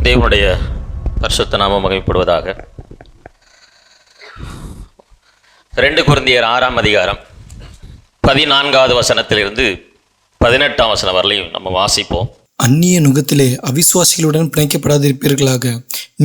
தேவனுடைய பரிசுத்த நாமம் மகிமைப்படுவதாக. 2 கொரிந்தியர் 6ஆம் அதிகாரம் 14வது வசனத்திலிருந்து 18ஆம் வசனம் வரலையும் நம்ம வாசிப்போம். அந்நிய நுகத்திலே அவிசுவாசிகளுடன் பிணைக்கப்படாதிருப்பீர்களாக.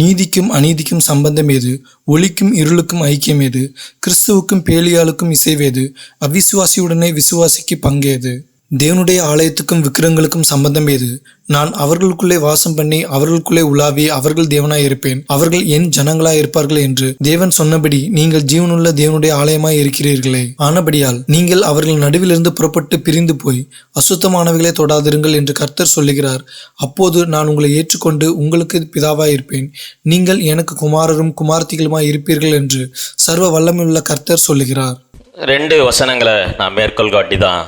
நீதிக்கும் அநீதிக்கும் சம்பந்தம் ஏது? ஒளிக்கும் இருளுக்கும் ஐக்கியம் ஏது? கிறிஸ்துவுக்கும் பேலியாளுக்கும் இசைவேது? அவிசுவாசியுடனே விசுவாசிக்கு பங்கேது? தேவனுடைய ஆலயத்துக்கும் விக்கிரங்களுக்கும் சம்பந்தம் ஏது? நான் அவர்களுக்குள்ளே வாசம் பண்ணி அவர்களுக்குள்ளே உலாவி அவர்கள் தேவனாய் இருப்பேன், அவர்கள் என் ஜனங்களாய் இருப்பார்கள் என்று தேவன் சொன்னபடி நீங்கள் ஜீவனுள்ள தேவனுடைய ஆலயமாய் இருக்கிறீர்களே. ஆனபடியால் நீங்கள் அவர்கள் நடுவிலிருந்து புறப்பட்டு பிரிந்து போய் அசுத்தமானவைகளை தொடாதிருங்கள் என்று கர்த்தர் சொல்லுகிறார். அப்போது நான் உங்களை ஏற்றுக்கொண்டு உங்களுக்கு பிதாவாய் இருப்பேன், நீங்கள் எனக்கு குமாரரும் குமாரத்திகளுமாய் இருப்பீர்கள் என்று சர்வ வல்லமையுள்ள கர்த்தர் சொல்லுகிறார். 2 வசனங்களை நான் மேற்கோள் காட்டி தான்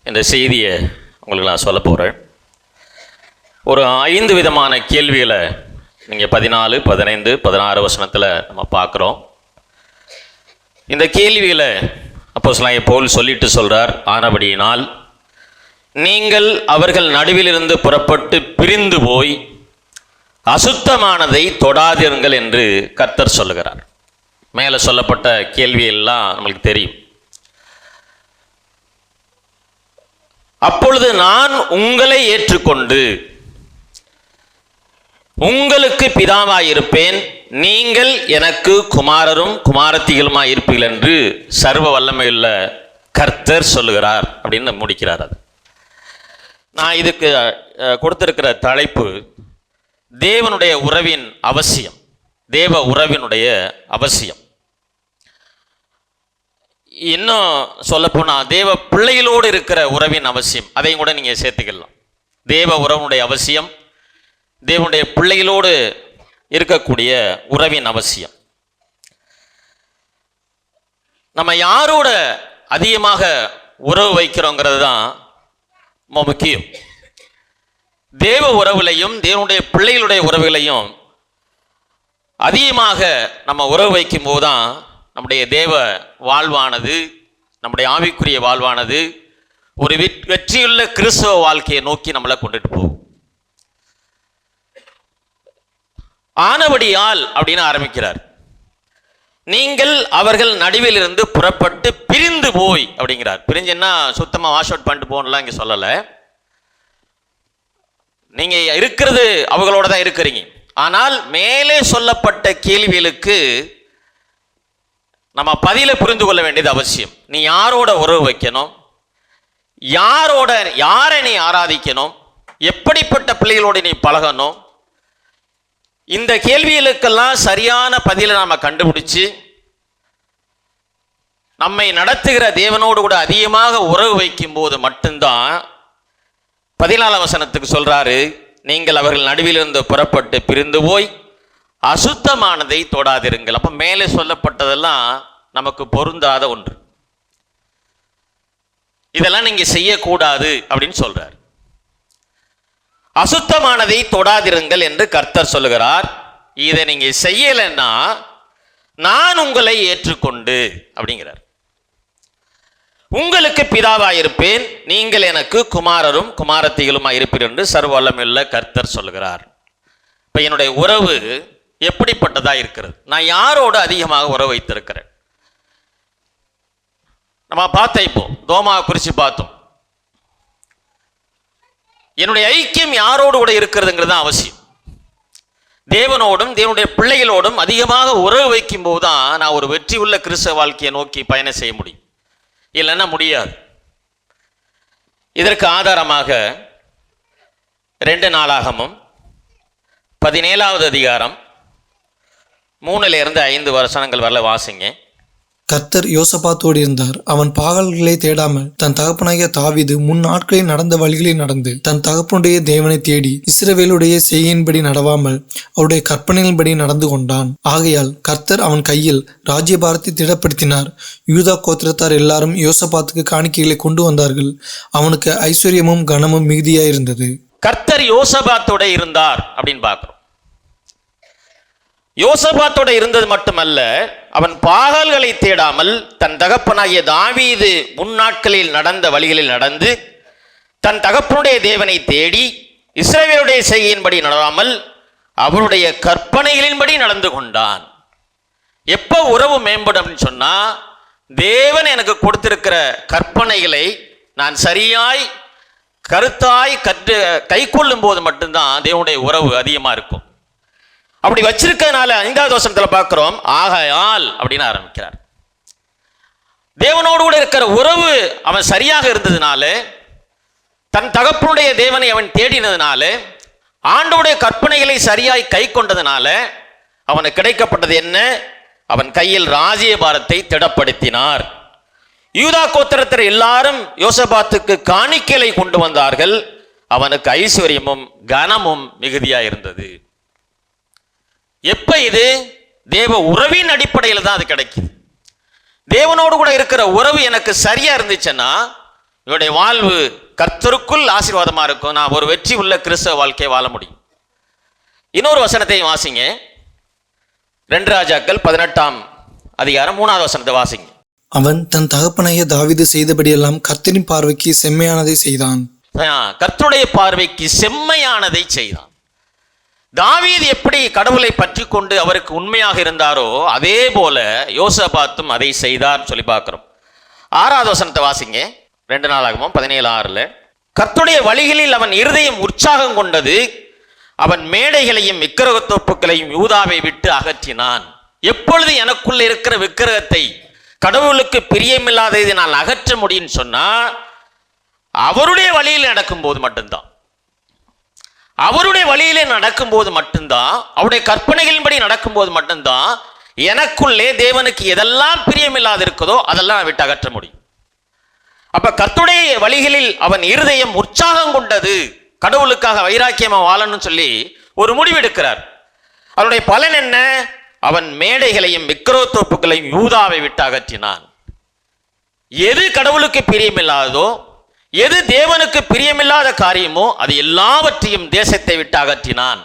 இந்த செய்தியை உங்களுக்கு நான் சொல்ல போகிறேன். ஒரு 5 விதமான கேள்விகளை நீங்கள் 14, 15, 16 வசனத்தில் நம்ம பார்க்குறோம். இந்த கேள்விகளை அப்போஸ்தலனாகிய பவுல் சொல்கிறார், ஆனபடியினால் நீங்கள் அவர்கள் நடுவிலிருந்து புறப்பட்டு பிரிந்து போய் அசுத்தமானதை தொடாதிருங்கள் என்று கர்த்தர் சொல்லுகிறார். மேலே சொல்லப்பட்ட கேள்வியெல்லாம் நம்மளுக்கு தெரியும். அப்பொழுது நான் உங்களை ஏற்றுக்கொண்டு உங்களுக்கு பிதாவாயிருப்பேன், நீங்கள் எனக்கு குமாரரும் குமாரத்திகளுமாய் இருப்பீர்கள் என்று சர்வ வல்லமையுள்ள கர்த்தர் சொல்லுகிறார் அப்படின்னு முடிக்கிறார். அது நான் இதுக்கு கொடுத்திருக்கிற தலைப்பு தேவனுடைய உறவின் அவசியம், தேவ உறவினுடைய அவசியம். இன்னும் சொல்லப்போனால் தேவ பிள்ளைகளோடு இருக்கிற உறவின் அவசியம், அதையும் கூட நீங்கள் சேர்த்துக்கலாம். தேவ உறவினுடைய அவசியம், தேவனுடைய பிள்ளைகளோடு இருக்கக்கூடிய உறவின் அவசியம். நம்ம யாரோட அதிகமாக உறவு வைக்கிறோங்கிறது தான் ரொம்ப முக்கியம். தேவ உறவுலையும் தேவனுடைய பிள்ளைகளுடைய உறவுகளையும் அதிகமாக நம்ம உறவு வைக்கும் போது தான் நம்முடைய தேவ வாழ்வானது, நம்முடைய ஆவிக்குரிய வாழ்வானது ஒரு வெற்றியுள்ள கிறிஸ்தவ வாழ்க்கையை நோக்கி நம்மளை கொண்டுட்டு போகும். ஆனபடியால் அப்படின்னு ஆரம்பிக்கிறார். நீங்கள் அவர்கள் நடுவில் இருந்து புறப்பட்டு பிரிந்து போய் அப்படிங்கிறார். பிரிஞ்சுன்னா சுத்தமாக வாஷ் அவுட் பண்ணிட்டு போகணும்லாம் இங்கே சொல்லலை. நீங்கள் இருக்கிறது அவங்களோட தான் இருக்கிறீங்க. ஆனால் மேலே சொல்லப்பட்ட கேள்விகளுக்கு நம்ம பதிலை புரிந்து கொள்ள வேண்டியது அவசியம். நீ யாரோட உறவு வைக்கணும், யாரை நீ ஆராதிக்கணும், எப்படிப்பட்ட பிள்ளைகளோடு நீ பழகணும், இந்த கேள்விகளுக்கெல்லாம் சரியான பதிலை நாம் கண்டுபிடிச்சு நம்மை நடத்துகிற தேவனோடு கூட அதிகமாக உறவு வைக்கும் போது மட்டும்தான் 14ஆம் வசனத்துக்கு சொல்றாரு, நீங்கள் அவர்கள் நடுவிலிருந்து புறப்பட்டு பிரிந்து போய் அசுத்தமானதை தொடாதிருங்கள். அப்ப மேலே சொல்லப்பட்டதெல்லாம் நமக்கு பொருந்தாத ஒன்று, இதெல்லாம் நீங்க செய்யக்கூடாது அப்படின்னு சொல்றார். அசுத்தமானதை தொடாதிருங்கள் என்று கர்த்தர் சொல்லுகிறார். இதை நீங்க செய்யலைன்னா நான் உங்களை ஏற்றுக்கொண்டு அப்படிங்கிறார். உங்களுக்கு பிதாவாயிருப்பேன், நீங்கள் எனக்கு குமாரரும் குமாரத்திகளுமாய் இருப்பீர்கள் என்று சர்வ வல்லமையுள்ள கர்த்தர் சொல்லுகிறார். இப்ப என்னுடைய உறவு எப்படிப்பட்டதா இருக்கிறது? நான் யாரோடு அதிகமாக உறவு வைத்திருக்கிறேன்? நம்ம பார்த்த இப்போ தோமாவை குறித்து பார்த்தோம். என்னுடைய ஐக்கியம் யாரோடு கூட இருக்கிறதுங்கிறது தான் அவசியம். தேவனோடும் தேவனுடைய பிள்ளைகளோடும் அதிகமாக உறவு வைக்கும் போது தான் நான் ஒரு வெற்றி உள்ள கிறிஸ்தவ வாழ்க்கையை நோக்கி பயணம் செய்ய முடியும், இல்லைன்னா முடியாது. இதற்கு ஆதாரமாக 2 நாளாகமும் 17வது அதிகாரம் 3லிருந்து 5 வசனங்கள் வரல வாசிங்க. கர்த்தர் யோசபாத்தோடு இருந்தார். அவன் பாகால்களை தேடாமல் தன் தகப்பனாகிய தாவீது முன் நாட்களில் நடந்த வழிகளில் நடந்து தன் தகப்பனுடைய தேவனை தேடி இஸ்ரவேலுடைய செய்கையின்படி நடவாமல் அவருடைய கற்பனையின்படி நடந்து கொண்டான். ஆகையால் கர்த்தர் அவன் கையில் ராஜ்யபாரத்தை திடப்படுத்தினார். யூதா கோத்திரத்தார் எல்லாரும் யோசபாத்துக்கு காணிக்கைகளை கொண்டு வந்தார்கள். அவனுக்கு ஐஸ்வர்யமும் கனமும் மிகுதியாயிருந்தது. கர்த்தர் யோசபாத்தோட இருந்தார் அப்படின்னு பார்க்கிறோம். யோசபாத்தோட இருந்தது மட்டுமல்ல, அவன் பாகால்களை தேடாமல் தன் தகப்பனாகிய தாவீது முன்னாட்களில் நடந்த வழிகளில் நடந்து தன் தகப்பனுடைய தேவனை தேடி இஸ்ரவேலுடைய செய்கையின்படி நடவாமல் அவருடைய கற்பனைகளின்படி நடந்து கொண்டான். எப்போ உறவு மேம்படும் அப்படின்னு சொன்னா, தேவன் எனக்கு கொடுத்திருக்கிற கற்பனைகளை நான் சரியாய் கருத்தாய் கை கொள்ளும் போது மட்டும்தான் தேவனுடைய உறவு அதிகமா இருக்கும். அப்படி வச்சிருக்கிறதுனால 5வது வசனத்துல பார்க்கிறோம், ஆகையால் அப்படின்னு ஆரம்பிக்கிறார். தேவனோடு கூட இருக்கிற உறவு அவன் சரியாக இருந்ததுனால, தன் தகப்பனுடைய தேவனை அவன் தேடினதுனால, ஆண்டோடைய கற்பனைகளை சரியாய் கை கொண்டதுனால அவனுக்கு கிடைக்கப்பட்டது என்ன? அவன் கையில் ராஜ்யபாரத்தை திடப்படுத்தினார். யூதா கோத்திரத்தினர் எல்லாரும் யோசபாத்துக்கு காணிக்கைகளை கொண்டு வந்தார்கள். அவனுக்கு ஐஸ்வர்யமும் கனமும் மிகுதியா இருந்தது. எப்ப இது? தேவ உறவின் அடிப்படையில் தான் அது கிடைக்குது. தேவனோடு கூட இருக்கிற உறவு எனக்கு சரியா இருந்துச்சுன்னா என்னுடைய வாழ்வு கர்த்தருக்குள் ஆசீர்வாதமா இருக்கும். நான் ஒரு வெற்றி உள்ள கிறிஸ்தவ வாழ்க்கையை வாழ முடியும். இன்னொரு வசனத்தை வாசிங்க. 2 ராஜாக்கள் 18ஆம் அதிகாரம் 3வது வசனத்தை வாசிங்க. அவன் தன் தகப்பனாகிய தாவீது செய்தபடியெல்லாம் கர்த்தரின் பார்வைக்கு செம்மையானதை செய்தான். கர்த்தருடைய பார்வைக்கு செம்மையானதை செய்தான். தாவீது எப்படி கடவுளை பற்றி கொண்டு அவருக்கு உண்மையாக இருந்தாரோ அதே போல யோசபாத்தும் அதை செய்தார் சொல்லி பார்க்கிறோம். 6வது வசனத்தை வாசிங்க. 2 நாளாகமம் 17:6. கர்த்தருடைய வழிகளில் அவன் இருதயம் உற்சாகம் கொண்டது, அவன் மேடைகளையும் விக்கிரகத்தோப்புகளையும் யூதாவை விட்டு அகற்றினான். எப்பொழுது எனக்குள்ள இருக்கிற விக்கிரகத்தை, கடவுளுக்கு பிரியமில்லாததை நான் அகற்ற முடியும்னு சொன்னா அவருடைய வழியில் நடக்கும்போது மட்டும்தான். அவருடைய வழியிலே நடக்கும்போது மட்டும்தான், அவருடைய கற்பனைகளின்படி நடக்கும்போது மட்டும்தான் எனக்குள்ளே தேவனுக்கு எதெல்லாம் பிரியமில்லாது இருக்குதோ அதெல்லாம் விட்டு அகற்ற முடியும். அப்ப கர்த்தருடைய வழிகளில் அவன் இருதயம் உற்சாகம் கொண்டது, கடவுளுக்காக வைராக்கியமா வாழணும்னு சொல்லி ஒரு முடிவெடுக்கிறார். அவருடைய பலன் என்ன? அவன் மேடைகளையும் விக்கிரகத்தோப்புகளையும் யூதாவை விட்டு அகற்றினான். எது கடவுளுக்கு பிரியமில்லாததோ, எது தேவனுக்கு பிரியமில்லாத காரியமோ அது எல்லாவற்றையும் தேசத்தை விட்டு அகற்றினான்.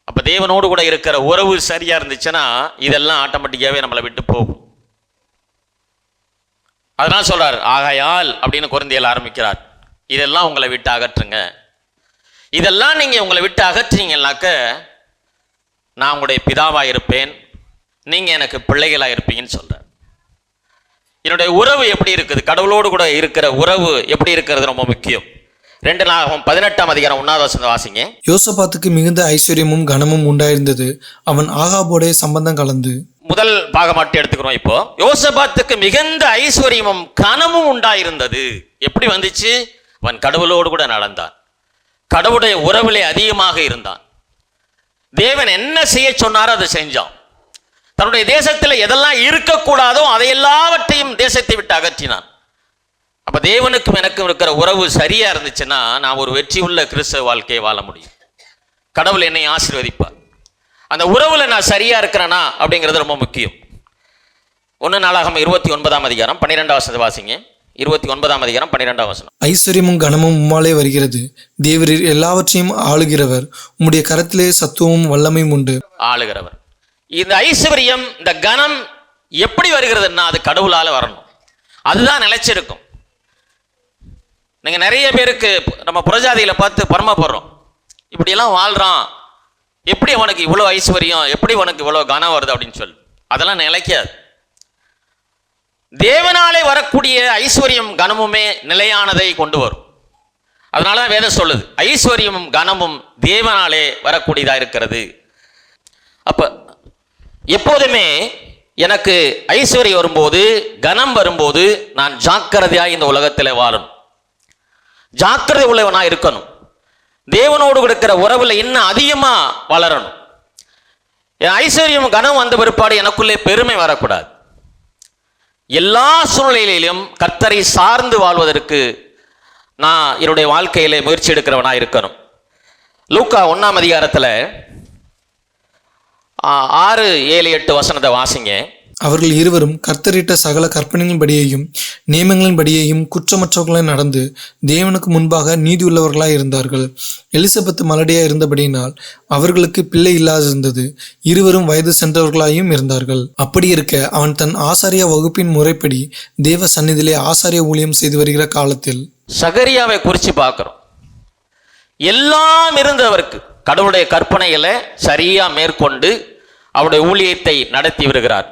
அப்ப தேவனோடு கூட இருக்கிற உறவு சரியா இருந்துச்சுன்னா இதெல்லாம் ஆட்டோமேட்டிக்காவே நம்மளை விட்டு போகும். அதனால சொல்றார், ஆகையால் அப்படின்னு கொரிந்தியர் ஆரம்பிக்கிறார். இதெல்லாம் உங்களை விட்டு அகற்றுங்க. இதெல்லாம் நீங்க உங்களை விட்டு அகற்றீங்கன்னாக்க நான் உங்களுடைய பிதாவா இருப்பேன், நீங்க எனக்கு பிள்ளைகளா இருப்பீங்கன்னு சொல்றார். என்னுடைய உறவு எப்படி இருக்குது, கடவுளோடு கூட இருக்கிற உறவு எப்படி இருக்கிறது ரொம்ப முக்கியம். 2 நாளாகமம் 18ஆம் அதிகாரம் 1வது வசனத்தை வாசிங்க. யோசபாத்துக்கு மிகுந்த ஐஸ்வர்யமும் கனமும் உண்டாயிருந்தது, அவன் ஆகாபோடைய சம்பந்தம் கலந்து. முதல் பாகம் மட்டும் எடுத்துக்கிறோம். இப்போ யோசபாத்துக்கு மிகுந்த ஐஸ்வர்யமும் கனமும் உண்டாயிருந்தது. எப்படி வந்துச்சு? அவன் கடவுளோடு கூட நடந்தான், கடவுளுடைய உறவிலே அதிகமாக இருந்தான். தேவன் என்ன செய்ய சொன்னாரோ அதை செஞ்சான். தன்னுடைய தேசத்தில் எதெல்லாம் இருக்கக்கூடாதோ அதை எல்லாவற்றையும் தேசத்தை விட்டு அகற்றினான். அப்ப தேவனுக்கும் எனக்கும் இருக்கிற உறவு சரியா இருந்துச்சுன்னா நான் ஒரு வெற்றி உள்ள கிறிஸ்தவ வாழ்க்கையை வாழ முடியும். கடவுள் என்னை ஆசீர்வதிப்பார். அந்த உறவுல நான் சரியா இருக்கிறேனா அப்படிங்கிறது ரொம்ப முக்கியம். 1 நாளாகமம் 29ஆம் அதிகாரம் 12வது வசனத்தை வாசிங்க. 29ஆம் அதிகாரம் 12வது வசனம். ஐஸ்வர்யமும் கனமும் உம்மாலே வருகிறது, தேவரீர் எல்லாவற்றையும் ஆளுகிறவர், உம்முடைய கரத்திலே சத்துவமும் வல்லமையும் உண்டு. ஆளுகிறவர். இந்த ஐஸ்வர்யம், இந்த கனம் எப்படி வருகிறதுன்னா அது கடவுளால வரணும். அதுதான் நிலைச்சிருக்கும். நீங்க நிறைய பேருக்கு நம்ம புறஜாதிகளை பார்த்து பரமப்படுறோம், இப்படியெல்லாம் வாழ்றான், எப்படி உனக்கு இவ்வளோ ஐஸ்வர்யம், எப்படி உனக்கு இவ்வளோ கனம் வருது அப்படின்னு சொல்லி. அதெல்லாம் நிலைக்காது. தேவனாலே வரக்கூடிய ஐஸ்வர்யம் கனமுமே நிலையானதை கொண்டு வரும். அதனால வேதம் சொல்லுது, ஐஸ்வர்யமும் கனமும் தேவனாலே வரக்கூடியதா இருக்கிறது. அப்ப எப்போதுமே எனக்கு ஐஸ்வர்யம் வரும்போது, கனம் வரும்போது நான் ஜாக்கிரதையாக இந்த உலகத்தில் வாழணும், ஜாக்கிரதை உள்ளவனா இருக்கணும். தேவனோடு இருக்கிற உறவுல இன்னும் அதிகமா வளரணும். ஐஸ்வர்யம் கனம் வந்த பிற்பாடு எனக்குள்ளே பெருமை வரக்கூடாது. எல்லா சூழ்நிலையிலும் கர்த்தரை சார்ந்து வாழ்வதற்கு நான் என்னுடைய வாழ்க்கையில முயற்சி எடுக்கிறவனா இருக்கணும். லூக்கா 1ஆம் அதிகாரத்தில் 6, 7, 8 வசனத்தை வாசிங்க. அவர்கள் இருவரும் கர்த்தரிட்ட சகல கற்பனைகளின்படியையும் நியமங்களின்படியையும் குற்றமற்றவர்களாய் நடந்து தேவனுக்கு முன்பாக நீதி உள்ளவர்களாய் இருந்தார்கள். எலிசபெத் மலடியா இருந்தபடியினால் அவர்களுக்கு பிள்ளை இல்லாதிருந்தது. இருவரும் வயது சென்றவர்களாயும் இருந்தார்கள். அப்படி இருக்க அவன் தன் ஆசாரிய வகுப்பின் முறைப்படி தேவ சந்நிதியிலே ஆசாரிய ஊழியம் செய்து வருகிற காலத்தில் சகரியாவை குறித்து பார்க்கிறோம். எல்லாம் இருந்தவருக்கு, கடவுளுடைய கற்பனைகளை சரியா மேற்கொண்டு அவருடைய ஊழியத்தை நடத்தி வருகிறார்.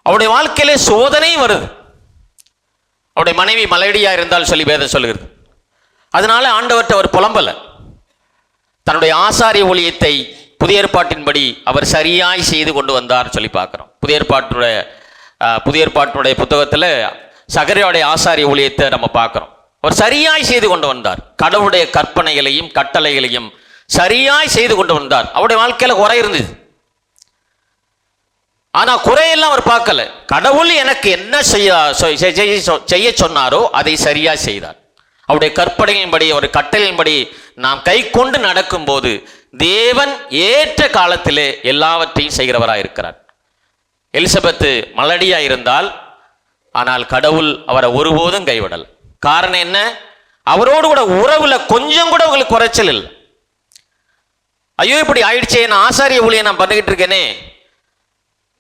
அவருடைய வாழ்க்கையிலே சோதனை வருது. அவருடைய மனைவி மலடியா இருந்தால் சொல்லி வேதம் சொல்லுகிறது. அதனால ஆண்டவர்கிட்ட அவர் புலம்பல. தன்னுடைய ஆசாரிய ஊழியத்தை புதிய ஏற்பாட்டின்படி அவர் சரியாய் செய்து கொண்டு வந்தார் சொல்லி பார்க்கிறோம். புதிய ஏற்பாட்டுடைய புத்தகத்தில் சகரியாவுடைய ஆசாரிய ஊழியத்தை நம்ம பார்க்கிறோம். அவர் சரியாய் செய்து கொண்டு வந்தார். கடவுளுடைய கற்பனைகளையும் கட்டளைகளையும் சரியாய் செய்து கொண்டு வந்தார். அவருடைய வாழ்க்கையில குறை இருந்தது. ஆனா குறையெல்லாம் அவர் பார்க்கல. கடவுள் எனக்கு என்ன செய்ய சொன்னாரோ அதை சரியா செய்தார். அவருடைய கற்பனையின்படி அவருடைய கட்டளையின்படி நாம் கை கொண்டு நடக்கும் போது தேவன் ஏற்ற காலத்திலே எல்லாவற்றையும் செய்கிறவராக இருக்கிறார். எலிசபெத்து மலடியா இருந்தால், ஆனால் கடவுள் அவரை ஒருபோதும் கைவிடல். காரணம் என்ன? அவரோடு கூட உறவுல கொஞ்சம் கூட உங்களுக்கு குறைச்சல் இல்லை. ஐயோ இப்படி ஆயிடுச்சே, நான் ஆசாரிய ஊழியம் நான் பண்ணிக்கிட்டு இருக்கேனே,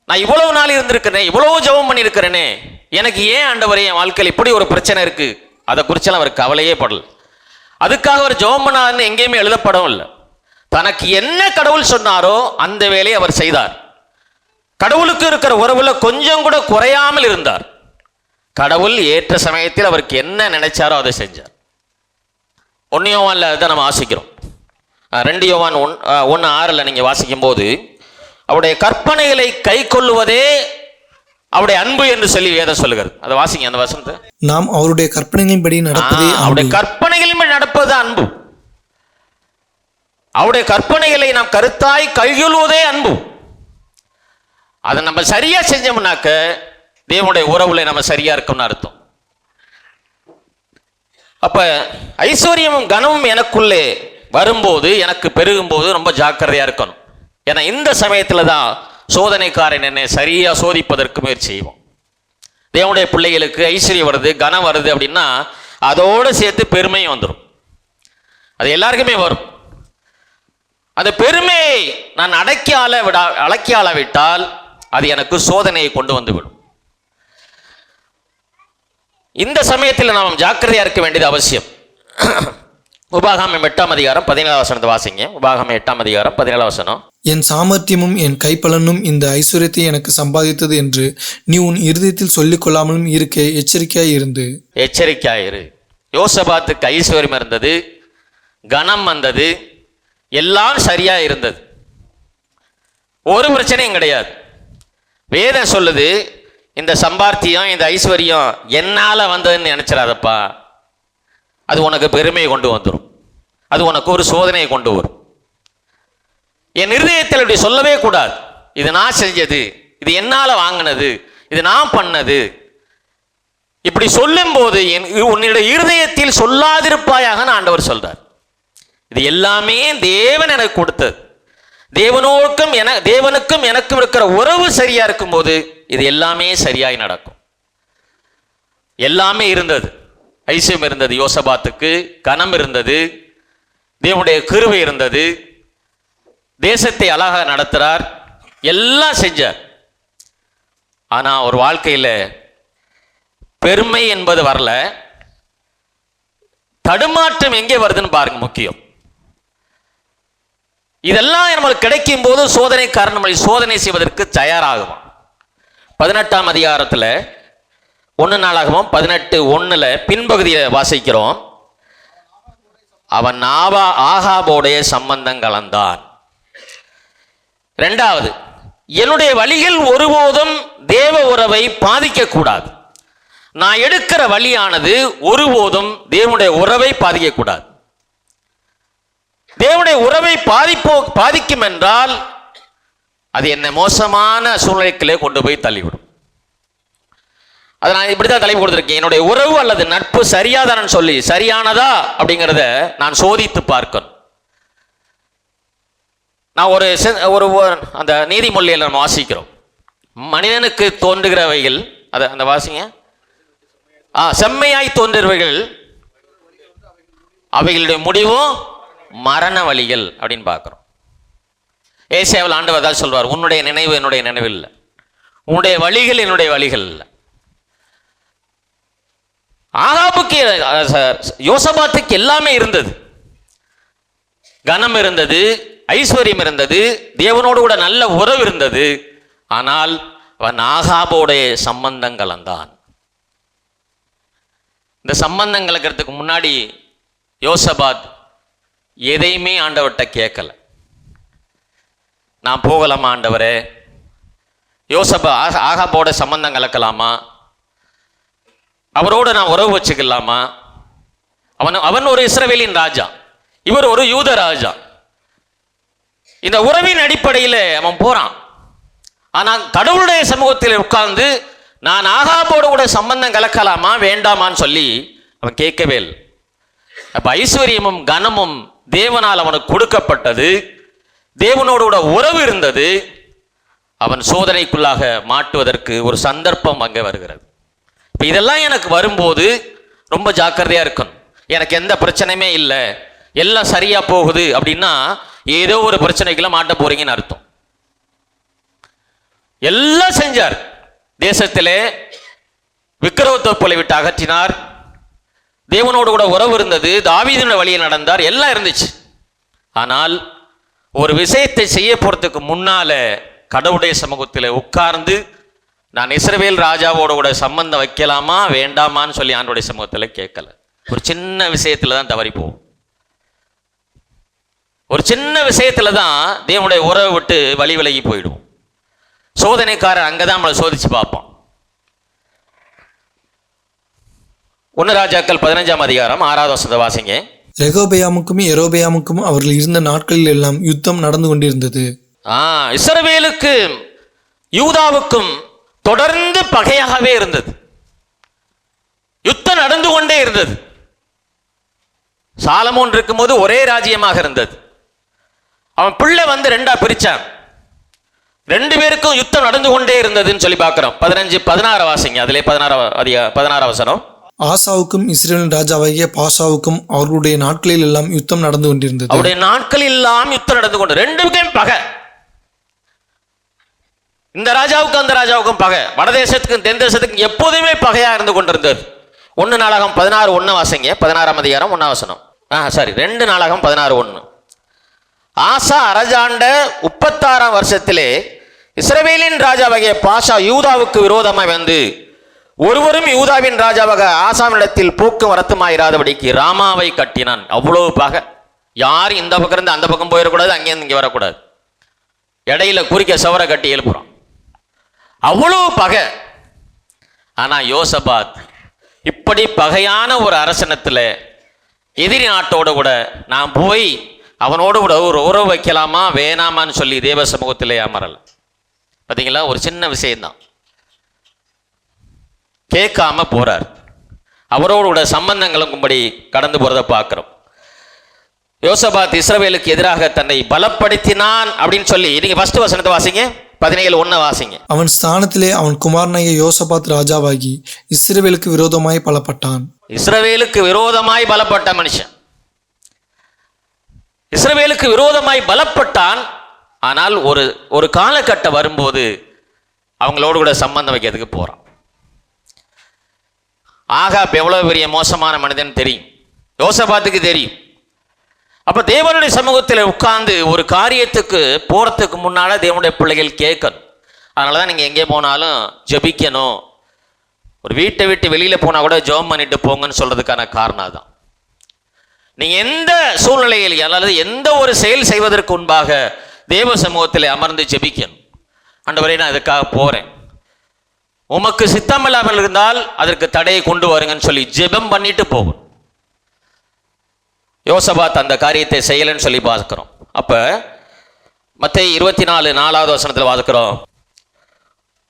நான் இவ்வளவு நாள் இருந்திருக்கிறேனே, இவ்வளவு ஜெபம் பண்ணியிருக்கிறேனே, எனக்கு ஏன் ஆண்டவரே என் வாழ்க்கையில் இப்படி ஒரு பிரச்சனை இருக்கு, அதை குறிச்செல்லாம் அவர் கவலையே படல. அதுக்காக அவர் ஜெபம் பண்ணாருன்னு எங்கேயுமே எழுதப்படவும் இல்லை. தனக்கு என்ன கடவுள் சொன்னாரோ அந்த வேலையை அவர் செய்தார். கடவுளுக்கு இருக்கிற உறவுல கொஞ்சம் கூட குறையாமல் இருந்தார். கடவுள் ஏற்ற சமயத்தில் அவருக்கு என்ன நினைச்சாரோ அதை செஞ்சார். 1 யோவான்ல அதை நம்ம வாசிக்கிறோம். 2 யோவான் 1:6 நீங்க வாசிக்கும் போது அவருடைய கற்பனைகளை கை கொள்ளுவதே அவருடைய அன்பு என்று சொல்லி வேதம் சொல்லுகிறது. அதை வாசிங்க அந்த வசனத்தை. நாம் அவருடைய கற்பனைகளின்படி நடப்பதே அவருடைய கற்பனைகளின்படி நடப்பது அன்பு. அவருடைய கற்பனைகளை நாம் கருத்தாய் கைகொள்வதே அன்பு. அதை நம்ம சரியா செஞ்சோம்னாக்க தேவனுடைய உறவுல நம்ம சரியா இருக்கோம்னு அர்த்தம். அப்ப ஐஸ்வர்யமும் கனமும் எனக்குள்ளே வரும்போது, எனக்கு பெருகும் போது ரொம்ப ஜாக்கிரதையா இருக்கணும். ஏன்னா இந்த சமயத்துல தான் சோதனைக்காரன் என்னை சரியா சோதிப்பதற்கு முயற்சி செய்வோம். தேவனுடைய பிள்ளைகளுக்கு ஐஸ்வர்யம் வருது, கனம் வருது அப்படின்னா அதோடு சேர்த்து பெருமையும் வந்துடும். அது எல்லாருக்குமே வரும். அந்த பெருமையை நான் அடக்கி ஆளவிட்டால் அது எனக்கு சோதனையை கொண்டு வந்துவிடும். இந்த சமயத்தில் நாம் ஜாக்கிரதையா இருக்க வேண்டியது அவசியம். உபாகமம் 8:17 வாசிங்க. உபாகமம் 8:17 என் சாமர்த்தியமும் என் கைப்பலனும் இந்த ஐஸ்வர்யத்தை எனக்கு சம்பாதித்தது என்று நீ உன் இருதயத்தில் சொல்லிக் கொள்ளாமலும் இருக்க எச்சரிக்கையாயிரு. யோசபாத்துக்கு ஐஸ்வர்யம் இருந்தது, கனம் வந்தது, எல்லாம் சரியா இருந்தது, ஒரு பிரச்சனையும் கிடையாது. வேதம் சொல்லுது, இந்த சம்பாத்தியம் இந்த ஐஸ்வர்யம் என்னால வந்ததுன்னு நினைச்சிடாதப்பா, அது உனக்கு பெருமையை கொண்டு வந்துடும், அது உனக்கு ஒரு சோதனையை கொண்டு வரும். என் இருதயத்தில் இப்படி சொல்லவே கூடாது. இது நான் செஞ்சது, இது என்னால வாங்கினது, இது நான் பண்ணது. இப்படி சொல்லும் போது உன்னுடைய இருதயத்தில் சொல்லாதிருப்பாயாக ஆண்டவர் சொல்றார். இது எல்லாமே தேவன் எனக்கு கொடுத்தது. தேவனுக்கும் எனக்கும் இருக்கிற உறவு சரியா இருக்கும் போது இது எல்லாமே சரியாய் நடக்கும். எல்லாமே இருந்தது. ஐஸ்வர்யம் இருந்தது யோசபாத்துக்கு, கனம் இருந்தது, தேவனுடைய கிருபை இருந்தது, தேசத்தை அழகாக நடத்துறார், எல்லாம் செஞ்சார். ஆனா ஒரு வாழ்க்கையில பெருமை என்பது வரல. தடுமாற்றம் எங்கே வருதுன்னு பாருங்க. முக்கியம் இதெல்லாம் நம்மளுக்கு கிடைக்கும் போது சோதனைக்காரன் நம்மளை சோதனை செய்வதற்கு தயாராகும். 18ஆம் அதிகாரத்தில் 1 நாளாகவும் 18:1 பின்பகுதியில் வாசிக்கிறோம். அவன் ஆகாபோடைய சம்பந்தம் கலந்தான். 2வது, என்னுடைய வழிகள் ஒருபோதும் தேவ உறவை பாதிக்க கூடாது. நான் எடுக்கிற வழியானது ஒருபோதும் தேவனுடைய உறவை பாதிக்க கூடாது. தேவனுடைய உறவை பாதிக்கும் என்றால் அது என்ன மோசமான சூழ்நிலைகளே கொண்டு போய் தள்ளிவிடும். அதை நான் இப்படித்தான் தலைப்பு கொடுத்திருக்கேன். என்னுடைய உறவு அல்லது நட்பு சரியாதான்னு சொல்லி சரியானதா அப்படிங்கிறத நான் சோதித்து பார்க்கணும். நான் ஒரு அந்த நீதிமொழியில் நம்ம வாசிக்கிறோம். மனிதனுக்கு தோன்றுகிறவைகள் அந்த வாசிங்க. செம்மையாய் தோன்றுகிறவைகள் அவைகளுடைய முடிவும் மரண வழிகள் அப்படின்னு பார்க்கிறோம். ஏசாயாவில் ஆண்டவர் தான் சொல்வார், உன்னுடைய நினைவு என்னுடைய நினைவு இல்லை, உன்னுடைய வழிகள் என்னுடைய வழிகள் இல்லை. ஆகாபுக்கு யோசபாத்துக்கு எல்லாமே இருந்தது. கனம் இருந்தது, ஐஸ்வர்யம் இருந்தது, தேவனோடு கூட நல்ல உறவு இருந்தது. ஆனால் அவன் ஆகாபோடைய சம்பந்தம் கலந்தான். இந்த சம்பந்தம் கலக்கிறதுக்கு முன்னாடி யோசபாத் எதையுமே ஆண்டவர்கிட்ட கேட்கல. நான் போகலாமா ஆண்டவரே? ஆகாபோட சம்பந்தம் கலக்கலாமா? அவரோட நான் உறவு வச்சுக்கலாமா? அவன் ஒரு இஸ்ரவேலின் ராஜா, இவர் ஒரு யூத ராஜா. இந்த உறவின் அடிப்படையில் அவன் போறான். ஆனால் கடவுளுடைய சமூகத்தில் உட்கார்ந்து நான் ஆகாபோடு கூட சம்பந்தம் கலக்கலாமா வேண்டாமான்னு சொல்லி அவன் கேட்கவே இல்லை. அப்ப ஐஸ்வர்யமும் கனமும் தேவனால் அவனுக்கு கொடுக்கப்பட்டது, தேவனோடு கூட உறவு இருந்தது. அவன் சோதனைக்குள்ளாக மாட்டுவதற்கு ஒரு சந்தர்ப்பம் அங்கே வருகிறது. இப்போ இதெல்லாம் எனக்கு வரும்போது ரொம்ப ஜாக்கிரதையா இருக்கணும். எனக்கு எந்த பிரச்சனையுமே இல்லை, எல்லாம் சரியா போகுது அப்படின்னா ஏதோ ஒரு பிரச்சனைக்குள்ள மாட்ட போறீங்கன்னு அர்த்தம். எல்லாம் செஞ்சார். தேசத்திலே விக்கிரகத்தோப்புகளை விட்டு அகற்றினார், தேவனோடு கூட உறவு இருந்தது, தாவீதின் வழியில் நடந்தார், எல்லாம் இருந்துச்சு. ஆனால் ஒரு விஷயத்தை செய்ய போறதுக்கு முன்னால கடவுளுடைய சமூகத்தில் உட்கார்ந்து நான் இஸ்ரவேல் ராஜாவோட கூட சம்பந்தம் வைக்கலாமா வேண்டாமான்னு சொல்லி ஆண்டோடைய சமூகத்தில் கேட்கல. ஒரு சின்ன விஷயத்துல தான் தவறி போகும். ஒரு சின்ன விஷயத்துல தான் தேவனுடைய உறவை விட்டு வழி விலகி போயிடுவோம். சோதனைக்காரன் அங்கதான் நம்மளை சோதிச்சு பார்ப்போம். 1 ராஜாக்கள் 15ஆம் அதிகாரம் 6வது வசனத்தை வாசிங்க. ரெகோபெயாமுக்கும் எரோபெயாமுக்கும் அவர்கள் இருந்த நாட்களில் எல்லாம் யுத்தம் நடந்து கொண்டிருந்தது. இஸ்ரவேலுக்கு யூதாவுக்கும் தொடர்ந்து பகையாகவே இருந்தது. யுத்தம் நடந்து கொண்டே இருந்தது. சாலமோன் இருக்கும்போது ஒரே ராஜ்யமாக இருந்தது. அவன் பிள்ளை வந்து 2ஆ பிரிச்சான். 2 பேருக்கும் யுத்தம் நடந்து கொண்டே இருந்ததுன்னு சொல்லி பார்க்கிறோம். 15-16 வாசிங்க. அதிலே 16 வசனம். ஆசாவுக்கும் இஸ்ரேலின் ராஜாவாகிய பாசாவுக்கும் அவர்களுடைய நாட்களில் எல்லாம் யுத்தம் நடந்து கொண்டிருந்தது. அவருடைய நாட்களில் எல்லாம் யுத்தம் நடந்து கொண்டு 2 பேருக்கும் பகை. இந்த ராஜாவுக்கும் அந்த ராஜாவுக்கும் பகை. வடதேசத்துக்கும் தென் தேசத்துக்கும் எப்போதுமே பகையா இருந்து கொண்டிருந்தது. 1 நாளாகம் 16:1 வாசிங்க. 16ஆம் அதிகாரம் 1 வசனம். 2 நாளாகம் 16:1. ஆசா அரசாண்ட 36ஆம் வருஷத்திலே இஸ்ரவேலின் ராஜாவாகிய பாஷா யூதாவுக்கு விரோதமாய் வந்து ஒருவரும் யூதாவின் ராஜாவாக ஆசாவினிடத்தில் போக்கும் வரத்துமாயிராதபடிக்கு ராமாவை கட்டினான். அவ்வளவு பகை. யாரும் இந்த பக்கம் இருந்து அந்த பக்கம் போயிடக்கூடாது, அங்கேருந்து இங்கே வரக்கூடாது. இடையில குறிக்க சவரை கட்டி எழுப்புறான். அவ்வளவு பகை. ஆனா யோசபாத் இப்படி பகையான ஒரு அரசனத்துல எதிரி நாட்டோட கூட நான் போய் அவனோடு கூட ஒரு உறவு வைக்கலாமா வேணாமான்னு சொல்லி தேவ சமூகத்திலே அமரல். பார்த்தீங்களா, ஒரு சின்ன விஷயம்தான். கேட்காம போறார். அவரோடு கூட சம்பந்தங்களுக்கும்படி கடந்து போறதை பார்க்கிறோம். யோசபாத் இஸ்ரவேலுக்கு எதிராக தன்னை பலப்படுத்தினான் அப்படின்னு சொல்லி நீங்க ஃபர்ஸ்ட் வசனத்தை வாசிங்க. 17:1 வாசிங்க. அவன் ஸ்தானத்திலே அவன் குமாரனாகிய யோசபாத் ராஜாவாகி இஸ்ரவேலுக்கு விரோதமாய் பலப்பட்டான். இஸ்ரவேலுக்கு விரோதமாய் பலப்பட்ட மனுஷன். இஸ்ரவேலுக்கு விரோதமாய் பலப்பட்டான். ஆனால் ஒரு காலகட்டம் வரும்போது அவங்களோடு கூட சம்பந்தம் வைக்கிறதுக்கு போறான். ஆகாப் எவ்வளவு பெரிய மோசமான மனிதன் தெரியும், யோசபாத்துக்கு தெரியும். அப்ப தேவனுடைய சமூகத்தில் உட்கார்ந்து ஒரு காரியத்துக்கு போறதுக்கு முன்னால தேவனுடைய பிள்ளைகள் கேட்கணும். அதனாலதான் நீங்க எங்கே போனாலும் ஜெபிக்கணும். ஒரு வீட்டை விட்டு வெளியில போனா கூட ஜெபம் பண்ணிட்டு போங்கன்னு சொல்றதுக்கான காரணம் தான். நீங்க எந்த சூழ்நிலையில் அல்லது எந்த ஒரு செயல் செய்வதற்கு முன்பாக தேவ சமூகத்தில் அமர்ந்து ஜெபிக்கணும். ஆண்டவரே, நான் இதுக்காக போறேன், உமக்கு சித்தமில்லாமல் இருந்தால் அதற்கு தடையை கொண்டு வருங்கன்னு சொல்லி ஜெபம் பண்ணிட்டு போகும். யோசபாத் அந்த காரியத்தை செய்யலன்னு சொல்லி பார்க்கிறோம். அப்ப மத்தேயு 24:4 வசனத்தில் பார்க்கிறோம்,